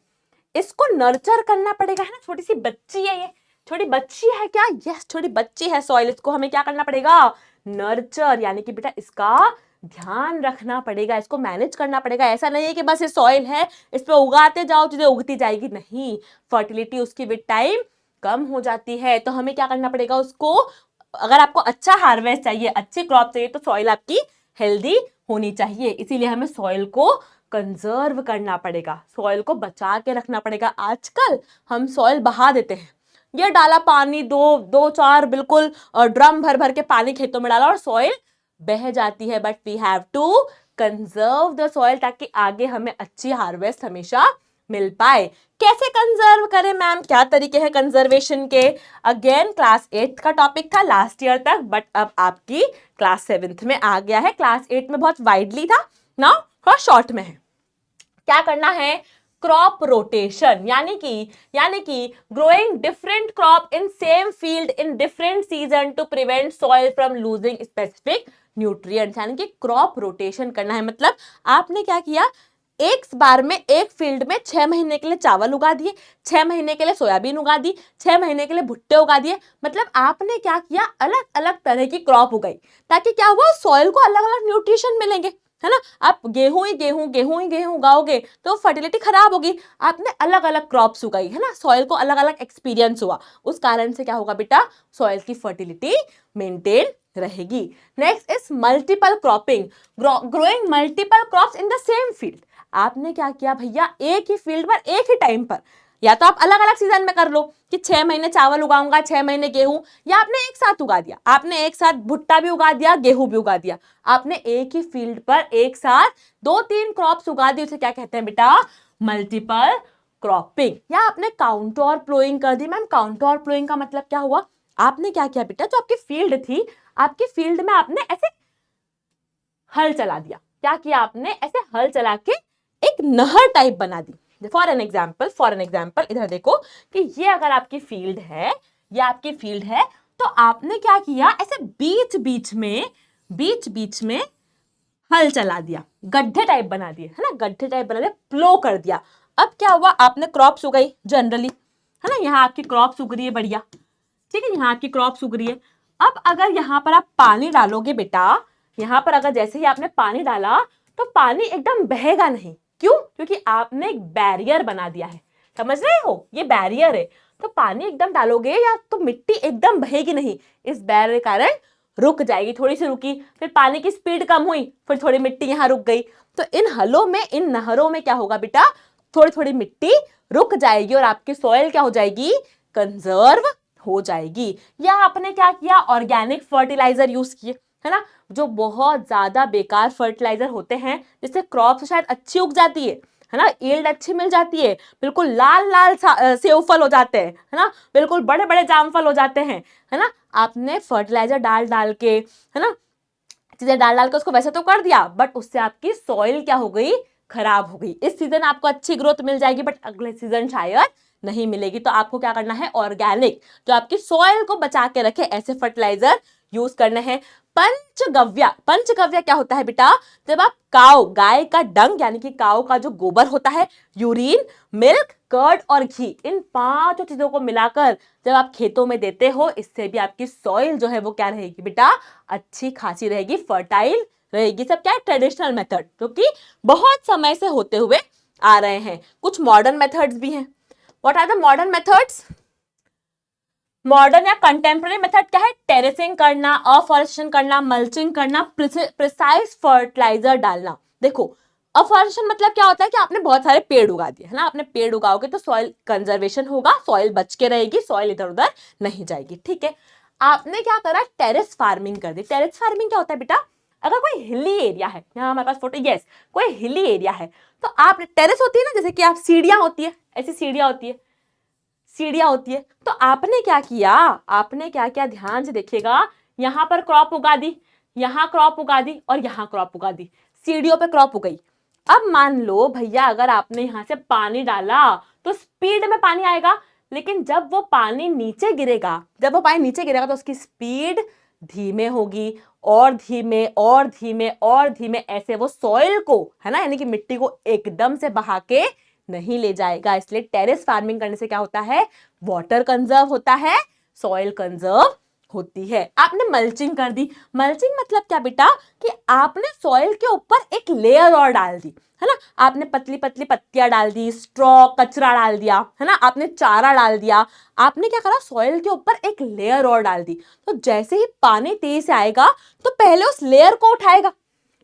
इसको नर्चर करना पड़ेगा, है ना. छोटी सी बच्ची है, ये छोटी बच्ची है क्या? यस, छोटी बच्ची है सॉइल. इसको हमें क्या करना पड़ेगा? नर्चर, यानी कि बेटा इसका ध्यान रखना पड़ेगा, इसको मैनेज करना पड़ेगा. ऐसा नहीं है कि बस ये सॉइल है, इस पे उगाते जाओ चीजें उगती जाएगी. नहीं, फर्टिलिटी उसकी विद टाइम कम हो जाती है. तो हमें क्या करना पड़ेगा उसको? अगर आपको अच्छा हार्वेस्ट चाहिए, अच्छी क्रॉप चाहिए, तो सॉइल आपकी हेल्दी होनी चाहिए. इसीलिए हमें सॉइल को कंजर्व करना पड़ेगा, सॉइल को बचा के रखना पड़ेगा. आजकल हम सॉइल बहा देते हैं. ये डाला पानी, दो चार बिल्कुल ड्रम भर भर के पानी खेतों में डाला और सॉइल बह जाती है. But we have to conserve the soil ताकि आगे हमें अच्छी हार्वेस्ट हमेशा मिल पाए. कैसे कंजर्व करें मैम? क्या तरीके हैं कंजर्वेशन के? अगेन क्लास 8 का टॉपिक था लास्ट ईयर तक, बट अब आपकी क्लास 7th में आ गया है. क्लास 8 में बहुत वाइडली था, ना थोड़ा शॉर्ट में है. क्या करना है? क्रॉप रोटेशन, यानी कि growing different crop in same field in different season two prevent soil from losing specific nutrients. यानी कि क्रॉप रोटेशन करना है. मतलब आपने क्या किया? एक बार में एक फील्ड में 6 महीने के लिए चावल उगा दिए, 6 महीने के लिए सोयाबीन उगा दी, 6 महीने के लिए भुट्टे उगा दिए. मतलब आपने क्या किया? अलग अलग तरह की क्रॉप उगाई ताकि क्या हुआ? सॉइल को अलग अलग न्यूट्रिशन मिलेंगे, है ना. आप गेहूं ही गेहूं उगाओगे तो फर्टिलिटी खराब होगी. आपने अलग अलग क्रॉप्स उगाई, है ना. सॉइल को अलग अलग एक्सपीरियंस हुआ. उस कारण से क्या होगा बेटा? सॉइल की फर्टिलिटी मेंटेन रहेगी. Next is multiple cropping, growing multiple crops in the same field. आपने क्या किया भैया? एक ही फील्ड पर एक ही टाइम पर, या तो आप अलग अलग सीजन में कर लो कि 6 महीने चावल उगाऊंगा, 6 महीने गेहूं, या आपने एक साथ उगा दिया. आपने एक साथ भुट्टा भी उगा दिया, गेहूं भी उगा दिया. आपने एक ही फील्ड पर एक साथ 2-3 क्रॉप्स उगा दी. उसे क्या कहते हैं बेटा? Multiple cropping. या आपने काउंटर प्लोइंग कर दी. मैम काउंटर प्लोइंग का मतलब क्या हुआ? आपने क्या किया बेटा? जो आपकी फील्ड थी, आपकी फील्ड में आपने ऐसे हल चला दिया. क्या किया आपने? ऐसे हल चला के एक नहर टाइप बना दी. फॉर एन एग्जाम्पल इधर देखो कि ये अगर आपकी फील्ड है, ये आपकी फील्ड है, तो आपने क्या किया? ऐसे बीच बीच में हल चला दिया, गड्ढे टाइप बना दिए, है ना. गड्ढे टाइप बना दिया, प्लो कर दिया. अब क्या हुआ? आपने क्रॉप्स उगाई जनरली, है ना. यहाँ आपकी क्रॉप्स उग रही है, बढ़िया. ठीक है, यहाँ आपकी क्रॉप्स उग रही है. अब अगर यहाँ पर आप पानी डालोगे बेटा, यहाँ पर अगर जैसे ही आपने पानी डाला तो पानी एकदम बहेगा नहीं. क्यों? क्योंकि आपने एक बैरियर बना दिया है. समझ रहे हो? ये बैरियर है. तो पानी एकदम डालोगे या तो मिट्टी एकदम बहेगी नहीं. इस बैरियर के कारण रुक जाएगी, थोड़ी सी रुकी, फिर पानी की स्पीड कम हुई, फिर थोड़ी मिट्टी यहाँ रुक गई. तो इन हलों में, इन नहरों में क्या होगा बेटा? थोड़ी थोड़ी मिट्टी रुक जाएगी और आपकी सॉइल क्या हो जाएगी? कंजर्व हो जाएगी. या आपने क्या किया? ऑर्गेनिक फर्टिलाइजर यूज किए, है ना. जो बहुत ज्यादा बेकार फर्टिलाइजर होते हैं जिससे क्रॉप शायद अच्छी उग जाती है, है ना, यील्ड अच्छी मिल जाती है, बिल्कुल लाल लाल सेब फल हो जाते हैं, है ना, बिल्कुल बड़े बड़े जामफल हो जाते हैं, है ना। आपने फर्टिलाइजर डाल डाल के, है ना, चीजें डाल डाल के उसको वैसे तो कर दिया, बट उससे आपकी सॉइल क्या हो गई, खराब हो गई। इस सीजन आपको अच्छी ग्रोथ मिल जाएगी, बट अगले सीजन शायद नहीं मिलेगी। तो आपको क्या करना है, ऑर्गेनिक जो आपकी सॉइल को बचा के रखे ऐसे फर्टिलाइजर यूज करने हैं। पंचगव्य, पंचगव्य क्या होता है बेटा, जब आप काऊ, गाय का डंग यानी कि काऊ का जो गोबर होता है, यूरिन, मिल्क, कर्ड और घी, इन पांचों चीजों को मिलाकर जब आप खेतों में देते हो, इससे भी आपकी सॉइल जो है वो क्या रहेगी बेटा, अच्छी खासी रहेगी, फर्टाइल रहेगी। सब क्या है, ट्रेडिशनल मेथड जो कि बहुत समय से होते हुए आ रहे हैं। कुछ मॉडर्न मेथड्स भी हैं। What are the modern methods? Modern या कंटेम्प्रेरी मेथड क्या है, टेरेसिंग करना, अफॉरेस्टेशन करना, मल्चिंग करना, प्रिसाइज फर्टिलाइजर डालना। देखो, अफॉरेस्टेशन मतलब क्या होता है कि आपने बहुत सारे पेड़ उगा दिए, है ना, आपने पेड़ उगाओगे तो सॉइल कंजर्वेशन होगा, सॉइल बच के रहेगी, सॉइल इधर उधर नहीं जाएगी, ठीक है। आपने क्या करा, टेरेस फार्मिंग कर दी। टेरेस फार्मिंग क्या होता है बेटा, अगर कोई हिली एरिया है, यहाँ हमारे पास फोटो, यस, कोई हिली एरिया है, तो आप, टेरेस होती है ना, जैसे कि आप सीढ़ियां होती है, ऐसी सीढ़ियां होती है, सीढ़ियां होती है, तो आपने क्या किया, आपने क्या किया, ध्यान से देखिएगा, यहां पर क्रॉप उगा दी, यहां क्रॉप उगा दी और यहां क्रॉप उगा दी, सीढ़ियों पे क्रॉप उगाई। अब मान लो भैया, अगर आपने यहां से पानी डाला तो स्पीड में पानी आएगा, लेकिन जब वो पानी नीचे गिरेगा, जब वो पानी नीचे गिरेगा तो उसकी स्पीड धीमे होगी, और धीमे और धीमे और धीमे, ऐसे वो सॉइल को, है ना, यानी कि मिट्टी को एकदम से बहा के नहीं ले जाएगा। इसलिए टेरेस फार्मिंग करने से क्या होता है, वाटर कंजर्व होता है, सॉइल कंजर्व होती है। आपने मल्चिंग कर दी। मल्चिंग मतलब क्या बेटा, कि आपने सॉइल के ऊपर एक लेयर और डाल दी, है ना, आपने पतली पतली पत्तियां डाल दी, स्ट्रॉ, कचरा डाल दिया, है ना, आपने चारा डाल दिया, आपने क्या करा, सॉइल के ऊपर एक लेयर और डाल दी। तो जैसे ही पानी तेज से आएगा तो पहले उस लेयर को उठाएगा,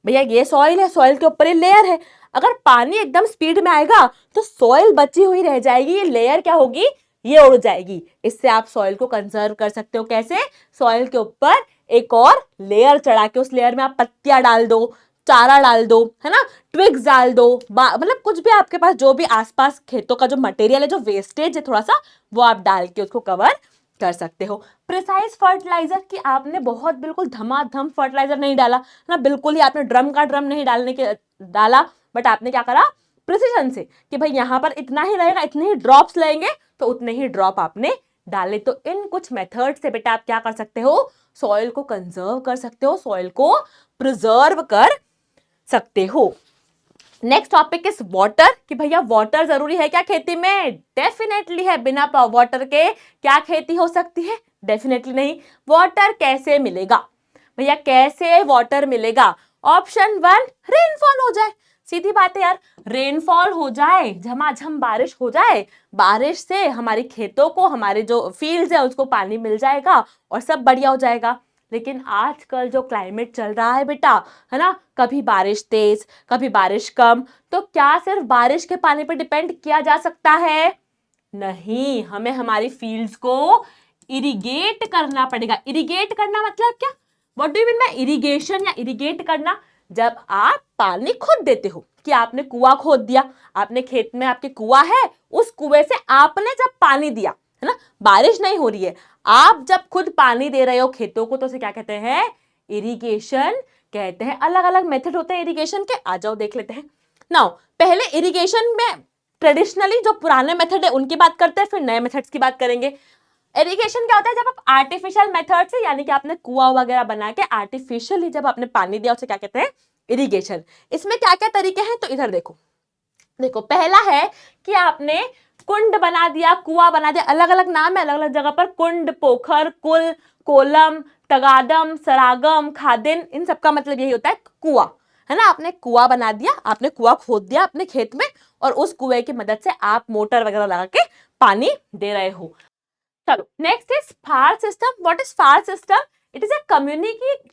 भैया ये सॉइल है, सॉइल के ऊपर ये लेयर है। अगर पानी एकदम स्पीड में आएगा तो सॉइल बची हुई रह जाएगी, ये लेयर क्या होगी, ये उड़ जाएगी। इससे आप सॉइल को कंजर्व कर सकते हो। कैसे, सॉइल के ऊपर एक और लेयर चढ़ा के, उस लेयर में आप पत्तियां डाल दो, चारा डाल दो, है ना, ट्विग्स डाल दो, मतलब कुछ भी आपके पास जो भी आसपास खेतों का जो मटेरियल है, जो वेस्टेज है थोड़ा सा, वो आप डाल के उसको कवर कर सकते हो। प्रिसाइज फर्टिलाइजर कि आपने बहुत बिल्कुल धमाधम फर्टिलाइजर नहीं डाला ना, बिल्कुल ही आपने ड्रम का ड्रम नहीं डालने के डाला, बट आपने क्या करा, प्रिसीजन से, कि भाई यहाँ पर इतना ही रहेगा, इतने ही ड्रॉप्स लेंगे, तो उतने ही ड्रॉप आपने डाले। तो इन कुछ मेथड से बेटा आप क्या कर सकते हो, सॉइल को कंजर्व कर सकते हो, सॉइल को प्रिजर्व कर सकते हो। नेक्स्ट टॉपिक इज वाटर, कि भैया वाटर जरूरी है क्या खेती में? डेफिनेटली है। बिना वाटर के क्या खेती हो सकती है? डेफिनेटली नहीं। वाटर कैसे मिलेगा भैया, कैसे वाटर मिलेगा? ऑप्शन 1, रेनफॉल हो जाए। सीधी बात है यार, रेनफॉल हो जाए, झमाझम बारिश हो जाए, बारिश से हमारे खेतों को, हमारे जो फील्ड्स है उसको पानी मिल जाएगा और सब बढ़िया हो जाएगा। लेकिन आजकल जो क्लाइमेट चल रहा है बेटा, है ना, कभी बारिश तेज, कभी बारिश कम, तो क्या सिर्फ बारिश के पानी पर डिपेंड किया जा सकता है? नहीं, हमें हमारी फील्ड्स को इरिगेट करना पड़ेगा। इरिगेट करना मतलब क्या? What do you mean by irrigation या इरिगेट करना? जब आप पानी खुद देते हो, कि आपने कुआं खोद दिया, आपने खेत में आपके कुआं है, उस कुएं से आपने जब पानी दिया, है ना, बारिश नहीं हो रही है, आप जब खुद पानी दे रहे हो खेतों को, तो उसे क्या कहते हैं? इरिगेशन कहते हैं। अलग अलग मेथड होते हैं इरिगेशन के, आ जाओ देख लेते हैं। नाउ पहले इरिगेशन में ट्रेडिशनली जो पुराने मेथड है उनकी बात करते हैं, फिर नए मेथड्स की बात करेंगे। इरिगेशन क्या होता है? जब आप आर्टिफिशियल मेथड से, यानी कि आपने कुआं वगैरह बना के आर्टिफिशियली जब आपने पानी दिया, उसे क्या कहते हैं? इरिगेशन। इसमें क्या क्या तरीके हैं, तो इधर देखो। देखो, पहला है कि आपने कुंड बना दिया, कुआं बना दिया, अलग अलग नाम है अलग अलग जगह पर, कुंड, पोखर, कुल, कोलम, तगादम, सरागम, खादिन, इन सबका मतलब यही होता है कुआं, है ना। आपने कुआं बना दिया, आपने कुआं खोद दिया अपने खेत में, और उस कुएं की मदद से आप मोटर वगैरह लगा के पानी दे रहे हो। चलो, next is far system. What is far system? It is a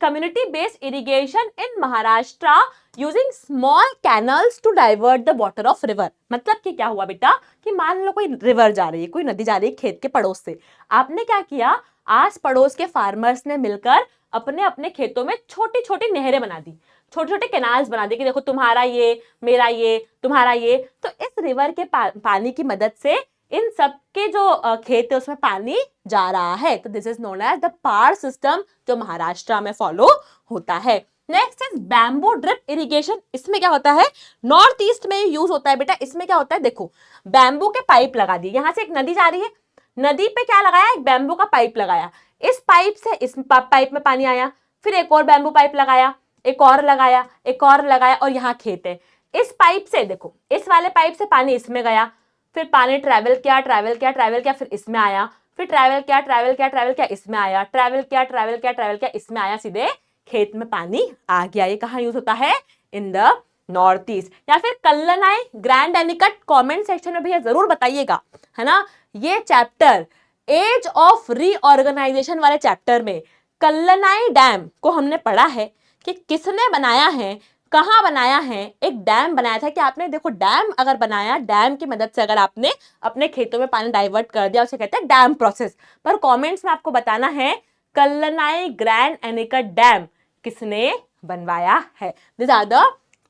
community based irrigation in Maharashtra using small canals to divert the water of river। मतलब कि क्या हुआ बेटा, कि मान लो कोई रिवर जा रही है, कोई नदी जा रही है खेत के पड़ोस से, आपने क्या किया, आस पड़ोस के फार्मर्स ने मिलकर अपने अपने खेतों में छोटी छोटी नहरें बना दी। छोटे छोटे कैनाल्स बना दिए कि देखो तुम्हारा ये, मेरा ये, तुम्हारा ये। तो इस रिवर के पानी की मदद से इन सब के जो खेत है उसमें पानी जा रहा है। तो this is known as the paar system, जो महाराष्ट्र में फॉलो होता है। Next is bamboo drip irrigation. इसमें क्या होता है, नॉर्थ ईस्ट में यूज होता है बेटा। इसमें क्या होता है, देखो बैम्बू के पाइप लगा दिए, यहां से एक नदी जा रही है, नदी पे क्या लगाया, एक बैम्बू का पाइप लगाया, इस पाइप से इस पाइप में पानी आया, फिर एक और बैम्बू पाइप लगाया, एक और लगाया, एक और लगाया, और यहाँ खेत है। इस पाइप से देखो, इस वाले पाइप से पानी इसमें गया, फिर पानी ट्रैवल किया ट्रैवल किया ट्रैवल किया, फिर इसमें आया, फिर ट्रैवल किया ट्रैवल किया ट्रैवल किया, इसमें आया, ट्रैवल किया ट्रैवल किया ट्रैवल किया, इसमें आया, सीधे खेत में पानी आ गया। ये कहाँ यूज होता है, इन द नॉर्थ ईस्ट। या फिर Kallanai grand anicut, comment section में भैया जरूर बताइएगा, है ना। ये चैप्टर एज ऑफ रीऑर्गेनाइजेशन वाले चैप्टर में कल्लनाई डैम को हमने पढ़ा है कि किसने बनाया है, कहाँ बनाया है। एक डैम बनाया था कि आपने देखो, डैम अगर बनाया, डैम की मदद से अगर आपने अपने खेतों में पानी डाइवर्ट कर दिया, उसे कहते हैं डैम प्रोसेस। पर कमेंट्स में आपको बताना है कल्लनाई ग्रैंड एनिकट डैम किसने बनवाया है। This are the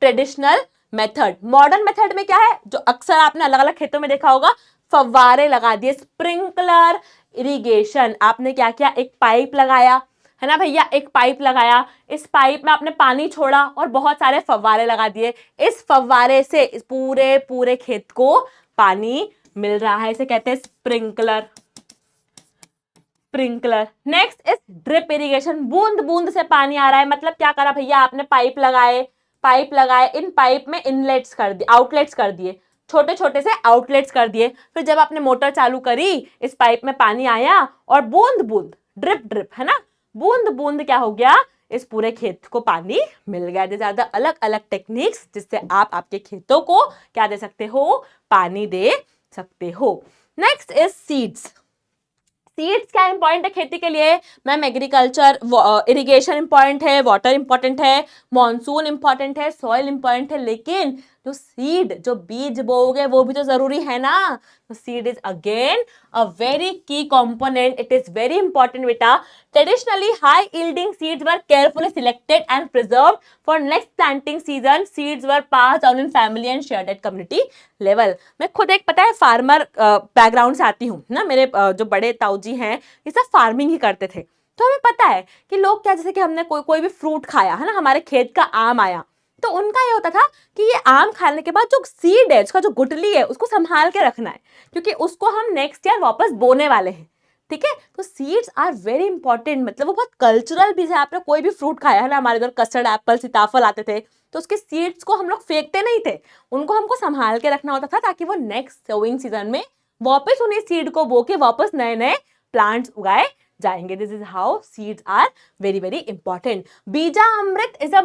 traditional method. Modern method में क्या है, जो अक्सर आपने अलग अलग खेतों में देखा होगा, फव्वारे लगा दिए, स्प्रिंकलर इरिगेशन। आपने क्या किया, एक पाइप लगाया, है ना भैया, एक पाइप लगाया, इस पाइप में आपने पानी छोड़ा और बहुत सारे फव्वारे लगा दिए, इस फव्वारे से इस पूरे पूरे खेत को पानी मिल रहा है, इसे कहते हैं sprinkler. Sprinkler. Next is drip irrigation, बूंद बूंद से पानी आ रहा है। मतलब क्या करा भैया, आपने पाइप लगाए, इन पाइप में इनलेट्स कर दिए, आउटलेट्स कर दिए, छोटे छोटे से आउटलेट्स कर दिए। फिर जब आपने मोटर चालू करी, इस पाइप में पानी आया और बूंद बूंद, ड्रिप ड्रिप, है ना, बूंद बूंद क्या हो गया, इस पूरे खेत को पानी मिल गया। ज्यादा अलग अलग टेक्निक्स जिससे आप आपके खेतों को क्या दे सकते हो, पानी दे सकते हो। Next is seeds. सीड्स क्या इंपॉर्टेंट है खेती के लिए मैम, एग्रीकल्चर, इरिगेशन इंपॉर्टेंट है, वाटर इंपॉर्टेंट है, मॉनसून इंपॉर्टेंट है, सॉइल इंपॉर्टेंट है, लेकिन जो सीड, जो बीज बोओगे वो भी तो जरूरी है ना। तो seed is again a very key component, it is very important बेटा। Traditionally high yielding seeds were carefully selected and preserved for next planting season. Seeds were passed down in family and shared at community level. मैं खुद एक पता है farmer background से आती हूँ ना, मेरे जो बड़े ताऊ जी हैं ये सब फार्मिंग ही करते थे। तो हमें पता है कि लोग क्या, जैसे कि हमने कोई भी फ्रूट खाया है ना, हमारे खेत का आम आया, तो उनका ये होता था कि ये आम खाने के बाद जो सीड है, उसका जो गुठली है, उसको संभाल के रखना है, क्योंकि उसको हम नेक्स्ट ईयर वापस बोने वाले हैं। ठीक है, तो सीड्स आर वेरी इंपॉर्टेंट, मतलब वो बहुत कल्चरल भी है। आपने कोई भी फ्रूट खाया है ना, हमारे इधर कस्टर्ड एप्पल, सीताफल आते थे, तो उसके सीड्स को हम लोग फेंकते नहीं थे, उनको हमको संभाल के रखना होता था, ताकि वो नेक्स्ट सोइंग सीजन में वापस उन्हीं सीड को बो के वापस नए नए प्लांट्स उगाए जाएंगे। This is how seeds are very very important. Bija Amrita is a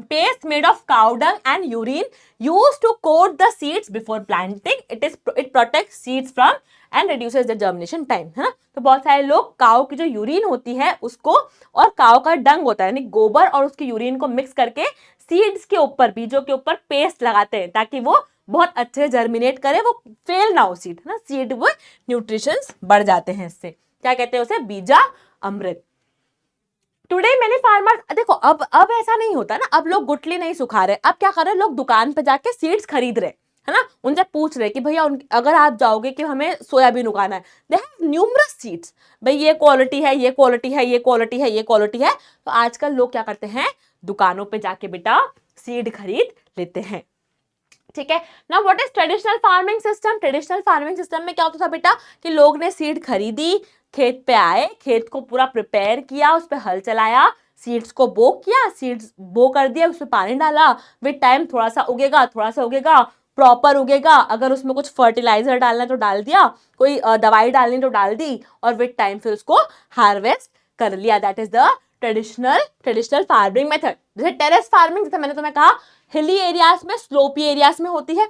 paste made of cow dung and urine used to coat the seeds before planting. It protects seeds from and reduces the germination time, है ना। तो बहुत सारे लोग काऊ की जो urine होती है उसको, और काऊ का डंग होता है यानी गोबर, और उसकी यूरिन को मिक्स करके सीड्स के ऊपर, बीजों के ऊपर पेस्ट लगाते हैं, ताकि वो बहुत अच्छे से जर्मिनेट करे, वो फेल ना हो सीड, है ना, सीड वो न्यूट्रिशंस बढ़ जाते हैं इससे। क्या कहते हैं उसे, बीजा अमृत। टुडे मेनी फार्मर्स, देखो अब ऐसा नहीं होता ना, अब लोग गुठली नहीं सुखा रहे, अब क्या कर रहे हैं, लोग दुकान पे जाके सीड्स खरीद रहे, है ना, उनसे पूछ रहे कि भैया अगर आप जाओगे कि हमें सोयाबीन उगाना है, दे हैव न्यूमरस सीड्स, भाई ये क्वालिटी है, ये क्वालिटी है, ये क्वालिटी है, ये क्वालिटी है। तो आजकल लोग क्या करते हैं, दुकानों पे जाके बेटा सीड खरीद लेते हैं। ठीक है ना। What is traditional farming system. Traditional farming system में क्या होता था बेटा कि लोग ने सीड खरीदी, खेत पे आए, खेत को पूरा प्रिपेयर किया, उस पर हल चलाया, सीड्स को बो किया, सीड्स बो कर दिया, उसमें पानी डाला, विद टाइम थोड़ा सा उगेगा, थोड़ा सा उगेगा, प्रॉपर उगेगा, अगर उसमें कुछ फर्टिलाइजर डालना है तो डाल दिया, कोई दवाई डालनी तो डाल दी, और विद टाइम फिर उसको हार्वेस्ट कर लिया। That is the traditional farming method. जैसे टेरेस फार्मिंग, जैसे मैंने तुम्हें कहा, हिली एरियाज में, स्लोपी एरियाज में होती है।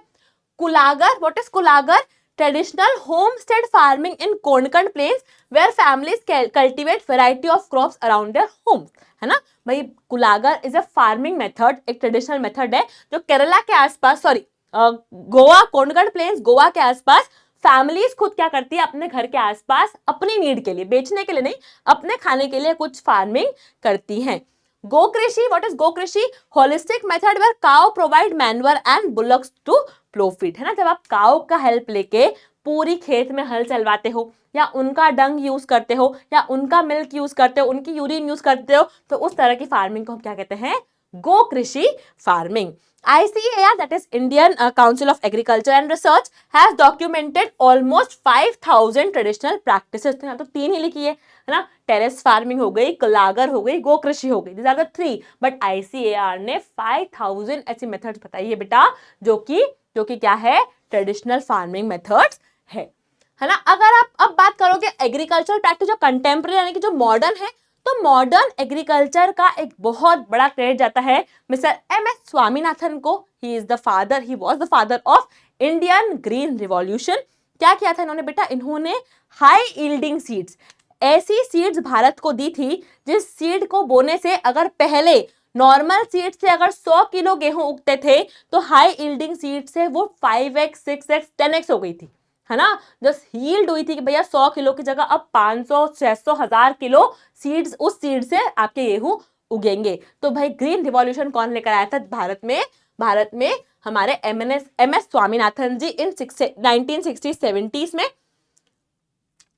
Kulagar, what is Kulagar, traditional homestead farming in Konkan plains where families cultivate variety of crops around their home, है ना भाई। Kulagar is a farming method, एक ट्रेडिशनल मेथड है जो केरला के आसपास, सॉरी गोवा, कोंकण प्लेन्स, गोवा के आसपास फैमिलीज खुद क्या करती है, अपने घर के आसपास अपनी नीड के लिए, बेचने के लिए नहीं, अपने खाने के लिए कुछ फार्मिंग करती हैं। गो कृषि, what is Go Krishi? Holistic method where cow provide manure and bullocks to plough feed, है ना, जब आप काउ का हेल्प लेके पूरी खेत में हल चलवाते हो या उनका डंग यूज करते हो या उनका मिल्क यूज करते हो, उनकी यूरिन यूज करते हो, तो उस तरह की फार्मिंग को हम क्या कहते हैं? गो कृषि farming. ICAR, that is Indian Council of Agriculture and Research, has documented almost 5,000 traditional practices. तो यहाँ तो 3 ही लिखी है ना, टेरेस फार्मिंग हो गई, कलागर हो गई, गो कृषि हो गई, these are the 3, but ICAR ने 5,000 ऐसी मेथड्स बताई है बेटा जो कि क्या है? ट्रेडिशनल फार्मिंग मेथड्स है ना. अगर आप अब बात करोगे एग्रीकल्चर प्रैक्टिस जो कंटेम्प्रेरी यानी कि जो मॉडर्न है, तो मॉडर्न एग्रीकल्चर का एक बहुत बड़ा क्रेडिट जाता है मिस्टर MS स्वामीनाथन को. He is the father, he was the father of Indian green revolution. क्या किया था इन्होंने बेटा? इन्होंने हाई यील्डिंग सीड्स, ऐसी सीड्स भारत को दी थी जिस सीड को बोने से अगर पहले नॉर्मल सीड से अगर 100 किलो गेहूं उगते थे, तो हाई यील्डिंग सीड से वो 5x 6x 10x हो गई थी, है ना. जस्ट हील्ड हुई थी कि भैया 100 किलो की जगह अब 500 600 1000 किलो सीड्स, उस सीड से आपके गेहूं उगेंगे. तो भाई ग्रीन रिवॉल्यूशन कौन लेकर आया था भारत में? हमारे MS स्वामीनाथन जी इन 1960s 70s में.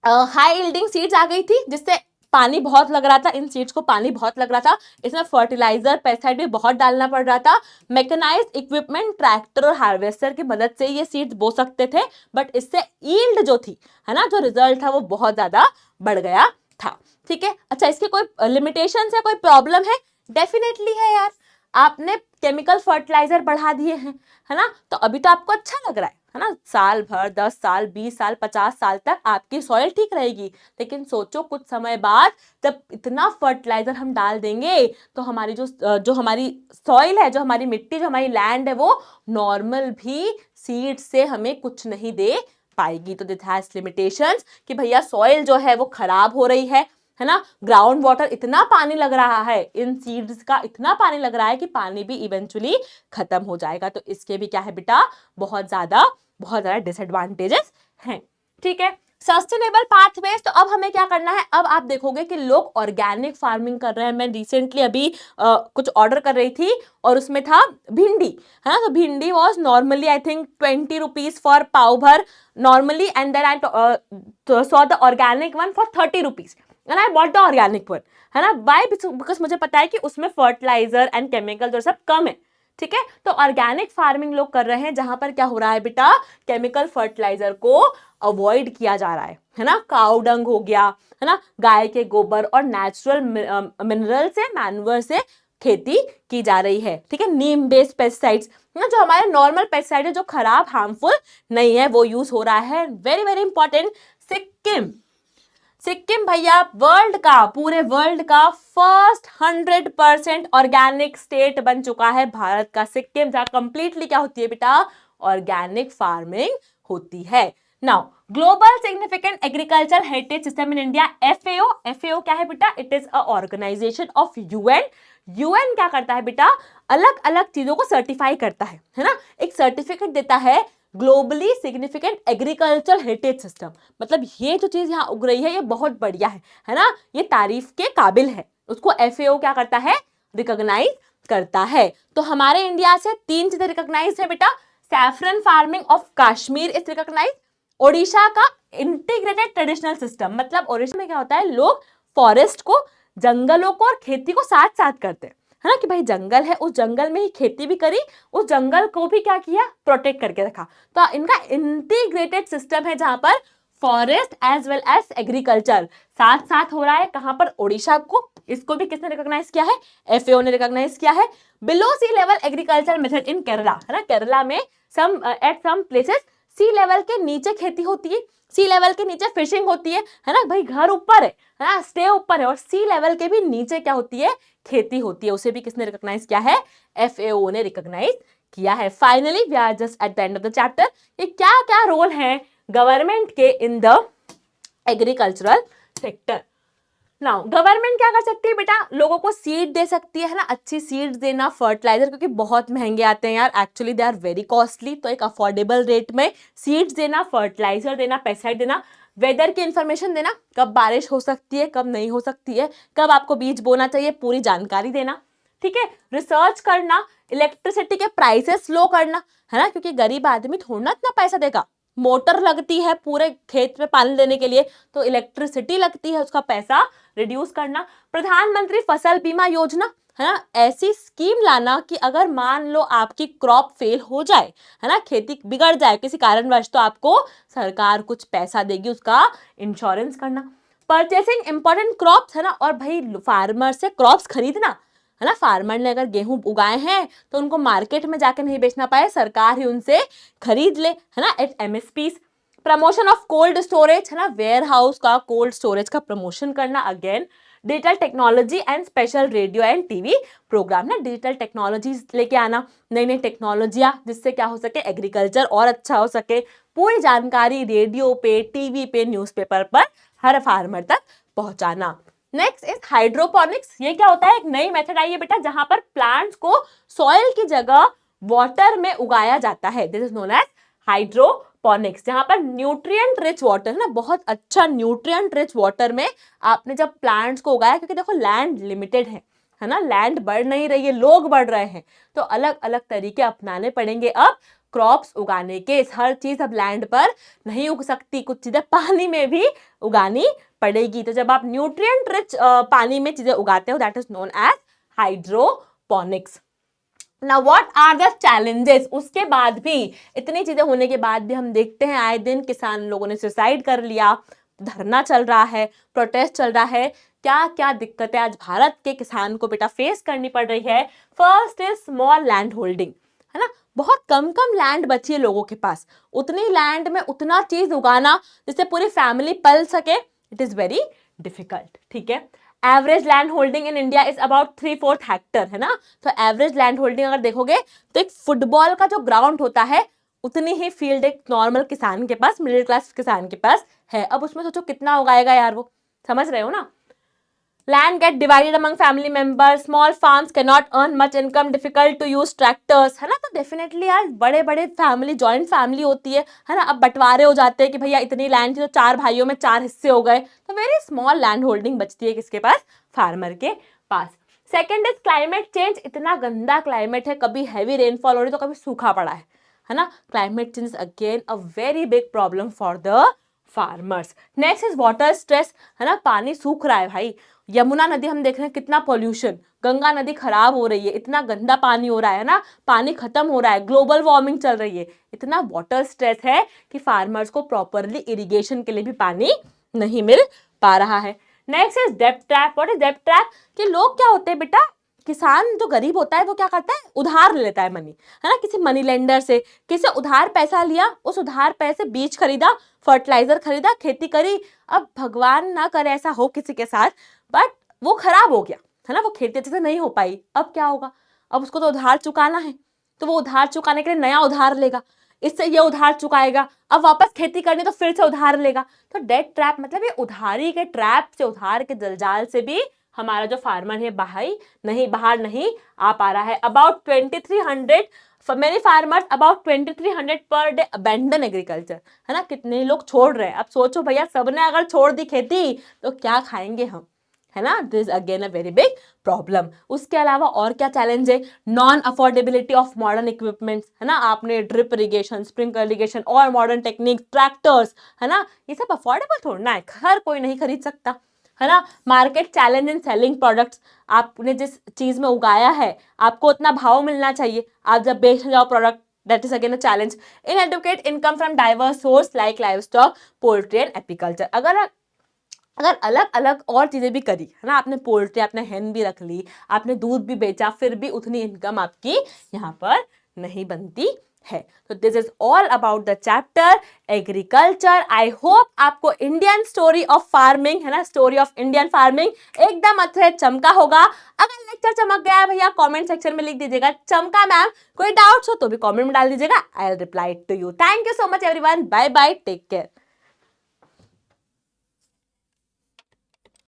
हाई यील्डिंग सीड्स आ गई थी जिससे पानी बहुत लग रहा था, इन सीड्स को पानी बहुत लग रहा था, इसमें फर्टिलाइजर पेस्टिसाइड भी बहुत डालना पड़ रहा था. मैकेनाइज्ड इक्विपमेंट, ट्रैक्टर और हार्वेस्टर की मदद से ये सीड्स बो सकते थे, बट इससे यील्ड जो थी, है ना, जो रिजल्ट था वो बहुत ज्यादा बढ़ गया था. ठीक है. अच्छा, इसके कोई लिमिटेशन है, कोई प्रॉब्लम है? डेफिनेटली है यार. आपने केमिकल फर्टिलाइजर बढ़ा दिए हैं, है ना, तो अभी तो आपको अच्छा लग रहा है ना, साल भर 10 साल 20 साल 50 साल तक आपकी सॉइल ठीक रहेगी. लेकिन सोचो कुछ समय बाद जब इतना फर्टिलाइजर हम डाल देंगे तो हमारी जो हमारी सॉइल है, जो हमारी मिट्टी, जो हमारी लैंड है, वो नॉर्मल भी सीड से हमें कुछ नहीं दे पाएगी. तो दिस हैज लिमिटेशंस कि भैया सॉइल जो है वो खराब हो रही है ना, ग्राउंड वाटर इतना पानी लग रहा है, इन सीड्स का इतना पानी लग रहा है कि पानी भी इवेंचुअली खत्म हो जाएगा. तो इसके भी क्या है बेटा? बहुत ज्यादा डिसएडवांटेजेस हैं. ठीक है. सस्टेनेबल पाथवेज, तो अब हमें क्या करना है? अब आप देखोगे कि लोग ऑर्गेनिक फार्मिंग कर रहे हैं. मैं रिसेंटली अभी कुछ ऑर्डर कर रही थी और उसमें था भिंडी, है ना. तो bhindi was normally I think 20 rupees for पाव भर normally, and then I saw the organic one for 30 rupees and I bought the organic one, है ना. Why? Because मुझे पता है कि उसमें फर्टिलाइजर एंड केमिकल जो सब कम है. ठीक है. तो ऑर्गेनिक फार्मिंग लोग कर रहे हैं जहां पर क्या हो रहा है बेटा? केमिकल फर्टिलाइजर को अवॉइड किया जा रहा है ना. काउ डंग हो गया, है ना, गाय के गोबर और नेचुरल मिनरल से, मैन्योर से खेती की जा रही है. ठीक है. नीम बेस्ड पेस्टिसाइड्स, जो हमारे नॉर्मल पेस्टिसाइड है जो खराब हार्मफुल नहीं है, वो यूज हो रहा है. Very very important. सिक्किम भैया पूरे वर्ल्ड का फर्स्ट 100% ऑर्गेनिक स्टेट बन चुका है भारत का सिक्किम, जहां कंप्लीटली क्या होती है बेटा? ऑर्गेनिक फार्मिंग होती है. Now global significant agriculture heritage system in India, FAO क्या है बेटा? It is a organisation of UN क्या करता है बेटा? अलग अलग चीजों को सर्टिफाई करता है ना. एक सर्टिफिकेट देता है globally significant agriculture heritage system. मतलब ये जो चीज यहाँ उग रही है ये बहुत बढ़िया है ना, ये तारीफ के काबिल है. उसको FAO क्या करता है? रिकॉग्नाइज करता है. तो हमारे इंडिया से 3 चीजें रिकॉग्नाइज है बेटा. Saffron farming of Kashmir is recognise. Odisha का इंटीग्रेटेड ट्रेडिशनल सिस्टम, मतलब ओडिशा में क्या होता है, लोग फॉरेस्ट को, जंगलों को और खेती को साथ साथ करते हैं, है ना, कि भाई जंगल है, उस जंगल में ही खेती भी करी, उस जंगल को भी क्या किया? प्रोटेक्ट करके रखा. तो इनका इंटीग्रेटेड सिस्टम है जहां पर forest as well as agriculture साथ साथ हो रहा है. कहां पर? ओडिशा को. इसको भी किसने रिकॉग्नाइज किया है? FAO ने रिकॉग्नाइज किया है. Below sea level agriculture method in Kerala, है ना. केरला में at some places sea level के नीचे खेती होती है, सी लेवल के नीचे फिशिंग होती है ना. भाई घर ऊपर है ना, स्टे ऊपर है, और सी लेवल के भी नीचे क्या होती है? खेती होती है. उसे भी किसने रिकॉग्नाइज किया है? FAO ने रिकॉग्नाइज किया है. Finally we are just at the end of the chapter. ये क्या क्या रोल है गवर्नमेंट के in the agricultural sector. Now government क्या कर सकती है बेटा? लोगों को सीड दे सकती है ना, अच्छी सीड्स देना, फर्टिलाइजर क्योंकि बहुत महंगे आते हैं यार, actually they are very costly. तो एक अफोर्डेबल रेट में सीड्स देना, फर्टिलाइजर देना, पेस्टिसाइड देना. वेदर की इंफॉर्मेशन देना, कब बारिश हो सकती है कब नहीं हो सकती है, कब आपको बीज बोना चाहिए, पूरी जानकारी देना, ठीक है। रिसर्च करना, इलेक्ट्रिसिटी के प्राइसेस लो करना, है ना, क्योंकि गरीब आदमी थोड़ा ना इतना पैसा देगा, मोटर लगती है पूरे खेत में पानी देने के लिए, तो इलेक्ट्रिसिटी लगती है, उसका पैसा रिड्यूस करना। प्रधानमंत्री फसल बीमा योजना, है ना, ऐसी स्कीम लाना कि अगर मान लो आपकी क्रॉप फेल हो जाए, है ना, खेती बिगड़ जाए किसी कारणवश, तो आपको सरकार कुछ पैसा देगी, उसका इंश्योरेंस करना। परचेसिंग इंपॉर्टेंट क्रॉप्स, है ना, और भाई फार्मर से क्रॉप्स खरीदना, है ना, फार्मर ने अगर गेहूं उगाए हैं तो उनको मार्केट में जाके नहीं बेचना पाए, सरकार ही उनसे खरीद ले, है ना, at MSP। Promotion of cold storage, है ना, वेयर हाउस का कोल्ड स्टोरेज का प्रमोशन करना। Again digital technology and special radio and TV programme, ना डिजिटल टेक्नोलॉजी लेके आना, नई नई टेक्नोलॉजियाँ, जिससे क्या हो सके एग्रीकल्चर और अच्छा हो सके, पूरी जानकारी रेडियो पे, टीवी पे, न्यूज़पेपर पर हर फार्मर तक पहुंचाना। Next is hydroponics. ये क्या होता है, एक नई मेथड आई है बेटा, जहां पर प्लांट्स को सॉइल की जगह वाटर में उगाया जाता है, this is known as hydroponics, जहां पर न्यूट्रिएंट रिच वाटर, है ना, बहुत अच्छा न्यूट्रिएंट रिच वाटर में आपने जब प्लांट्स को उगाया, क्योंकि देखो लैंड लिमिटेड है ना, लैंड बढ़ नहीं रही है, लोग बढ़ रहे हैं, तो अलग अलग तरीके अपनाने पड़ेंगे अब क्रॉप्स उगाने के। हर चीज अब लैंड पर नहीं उग सकती, कुछ चीजें पानी में भी उगानी पड़ेगी। तो जब आप न्यूट्रिएंट रिच पानी में चीजें उगाते हो, that is known as hydroponics. Now what are the challenges. उसके बाद भी, इतनी चीजें होने के बाद भी हम देखते हैं आए दिन किसान लोगों ने सुसाइड कर लिया, धरना चल रहा है, प्रोटेस्ट चल रहा है। क्या क्या दिक्कतें आज भारत के किसान को बेटा फेस करनी पड़ रही है। First is small land holding, है ना, बहुत कम कम लैंड बची है लोगों के पास, उतनी लैंड में उतना चीज उगाना जिससे पूरी फैमिली पल सके, इट इज वेरी डिफिकल्ट, ठीक है। Average land holding in India is about 3/4 Hector, है ना, तो एवरेज लैंड होल्डिंग अगर देखोगे तो एक फुटबॉल का जो ग्राउंड होता है उतनी ही फील्ड एक नॉर्मल किसान के पास, मिडिल क्लास किसान के पास है। अब उसमें सोचो कितना उगाएगा यार, वो समझ रहे हो ना। Land get divided among family members, small farms cannot earn much income, difficult to use tractors, है ना, तो डेफिनेटली यार बड़े बड़े फैमिली, जॉइंट फैमिली होती है ना, अब बंटवारे हो जाते हैं कि भैया इतनी लैंड थी तो 4 भाइयों में 4 हिस्से हो गए, तो वेरी स्मॉल लैंड होल्डिंग बचती है किसके पास, फार्मर के पास। सेकेंड इज क्लाइमेट चेंज, इतना गंदा क्लाइमेट है, कभी हैवी रेनफॉल हो रही तो कभी सूखा पड़ा है ना, climate change again a very big problem for the farmers. Next is water stress, है ना, पानी सूख रहा है भाई, यमुना नदी हम देख रहे हैं कितना पॉल्यूशन, गंगा नदी खराब हो रही है, इतना गंदा पानी हो रहा है ना, पानी खत्म हो रहा है, ग्लोबल वार्मिंग चल रही है, इतना वाटर स्ट्रेस है कि फार्मर्स को प्रॉपरली इरिगेशन के लिए भी पानी नहीं मिल पा रहा है। नेक्स्ट इज डेब्ट ट्रैप। व्हाट इज डेब्ट ट्रैप, कि लोग क्या होते हैं बेटा, किसान जो गरीब होता है वो क्या करता है, उधार ले लेता है मनी, है ना, किसी मनी लेंडर से, किसी उधार पैसा लिया, उस उधार पैसे बीज खरीदा, फर्टिलाइजर खरीदा, खेती करी। अब भगवान ना करे ऐसा हो किसी के साथ, बट वो खराब हो गया, है ना, वो खेती अच्छे से नहीं हो पाई, अब क्या होगा, अब उसको तो उधार चुकाना है, तो वो उधार चुकाने के लिए नया उधार लेगा, इससे ये उधार चुकाएगा, अब वापस खेती करनी तो फिर से उधार लेगा। तो डेट ट्रैप मतलब ये उधारी के ट्रैप से, उधार के जलजाल से भी हमारा जो फार्मर है बाहर नहीं आ पा रहा है। About 2300 for many farmers about 2300 per day abandon agriculture, है ना, कितने लोग छोड़ रहे हैं। अब सोचो भैया, सबने अगर छोड़ दी खेती तो क्या खाएंगे हम, है ना, this is again a very big problem. उसके अलावा और क्या चैलेंज है, non affordability of modern equipments, है ना, आपने ड्रिप इरिगेशन, स्प्रिंकलर इरिगेशन और मॉडर्न टेक्निक, ट्रैक्टर्स, है ना, ये सब अफोर्डेबल थोड़ा है, हर कोई नहीं खरीद सकता, है ना। Market challenge in selling products, आपने जिस चीज में उगाया है आपको उतना भाव मिलना चाहिए, आप जब बेच जाओ product, that is again a challenge. Inadequate income from diverse source like live stock, poultry and apiculture. अगर अलग अलग और चीजें भी करी, है ना, आपने पोल्ट्री, आपने हेन भी रख ली, आपने दूध भी बेचा, फिर भी उतनी इनकम आपकी यहाँ पर नहीं बनती है। तो this is all about the chapter agriculture. I hope आपको इंडियन स्टोरी ऑफ फार्मिंग, है ना, स्टोरी ऑफ इंडियन फार्मिंग एकदम अच्छे से चमका होगा। अगर लेक्चर चमक गया है भैया, कमेंट सेक्शन में लिख दीजिएगा चमका मैम, कोई डाउट्स हो तो भी कमेंट में डाल दीजिएगा, I will reply to you. Thank you so much everyone, bye bye, take care.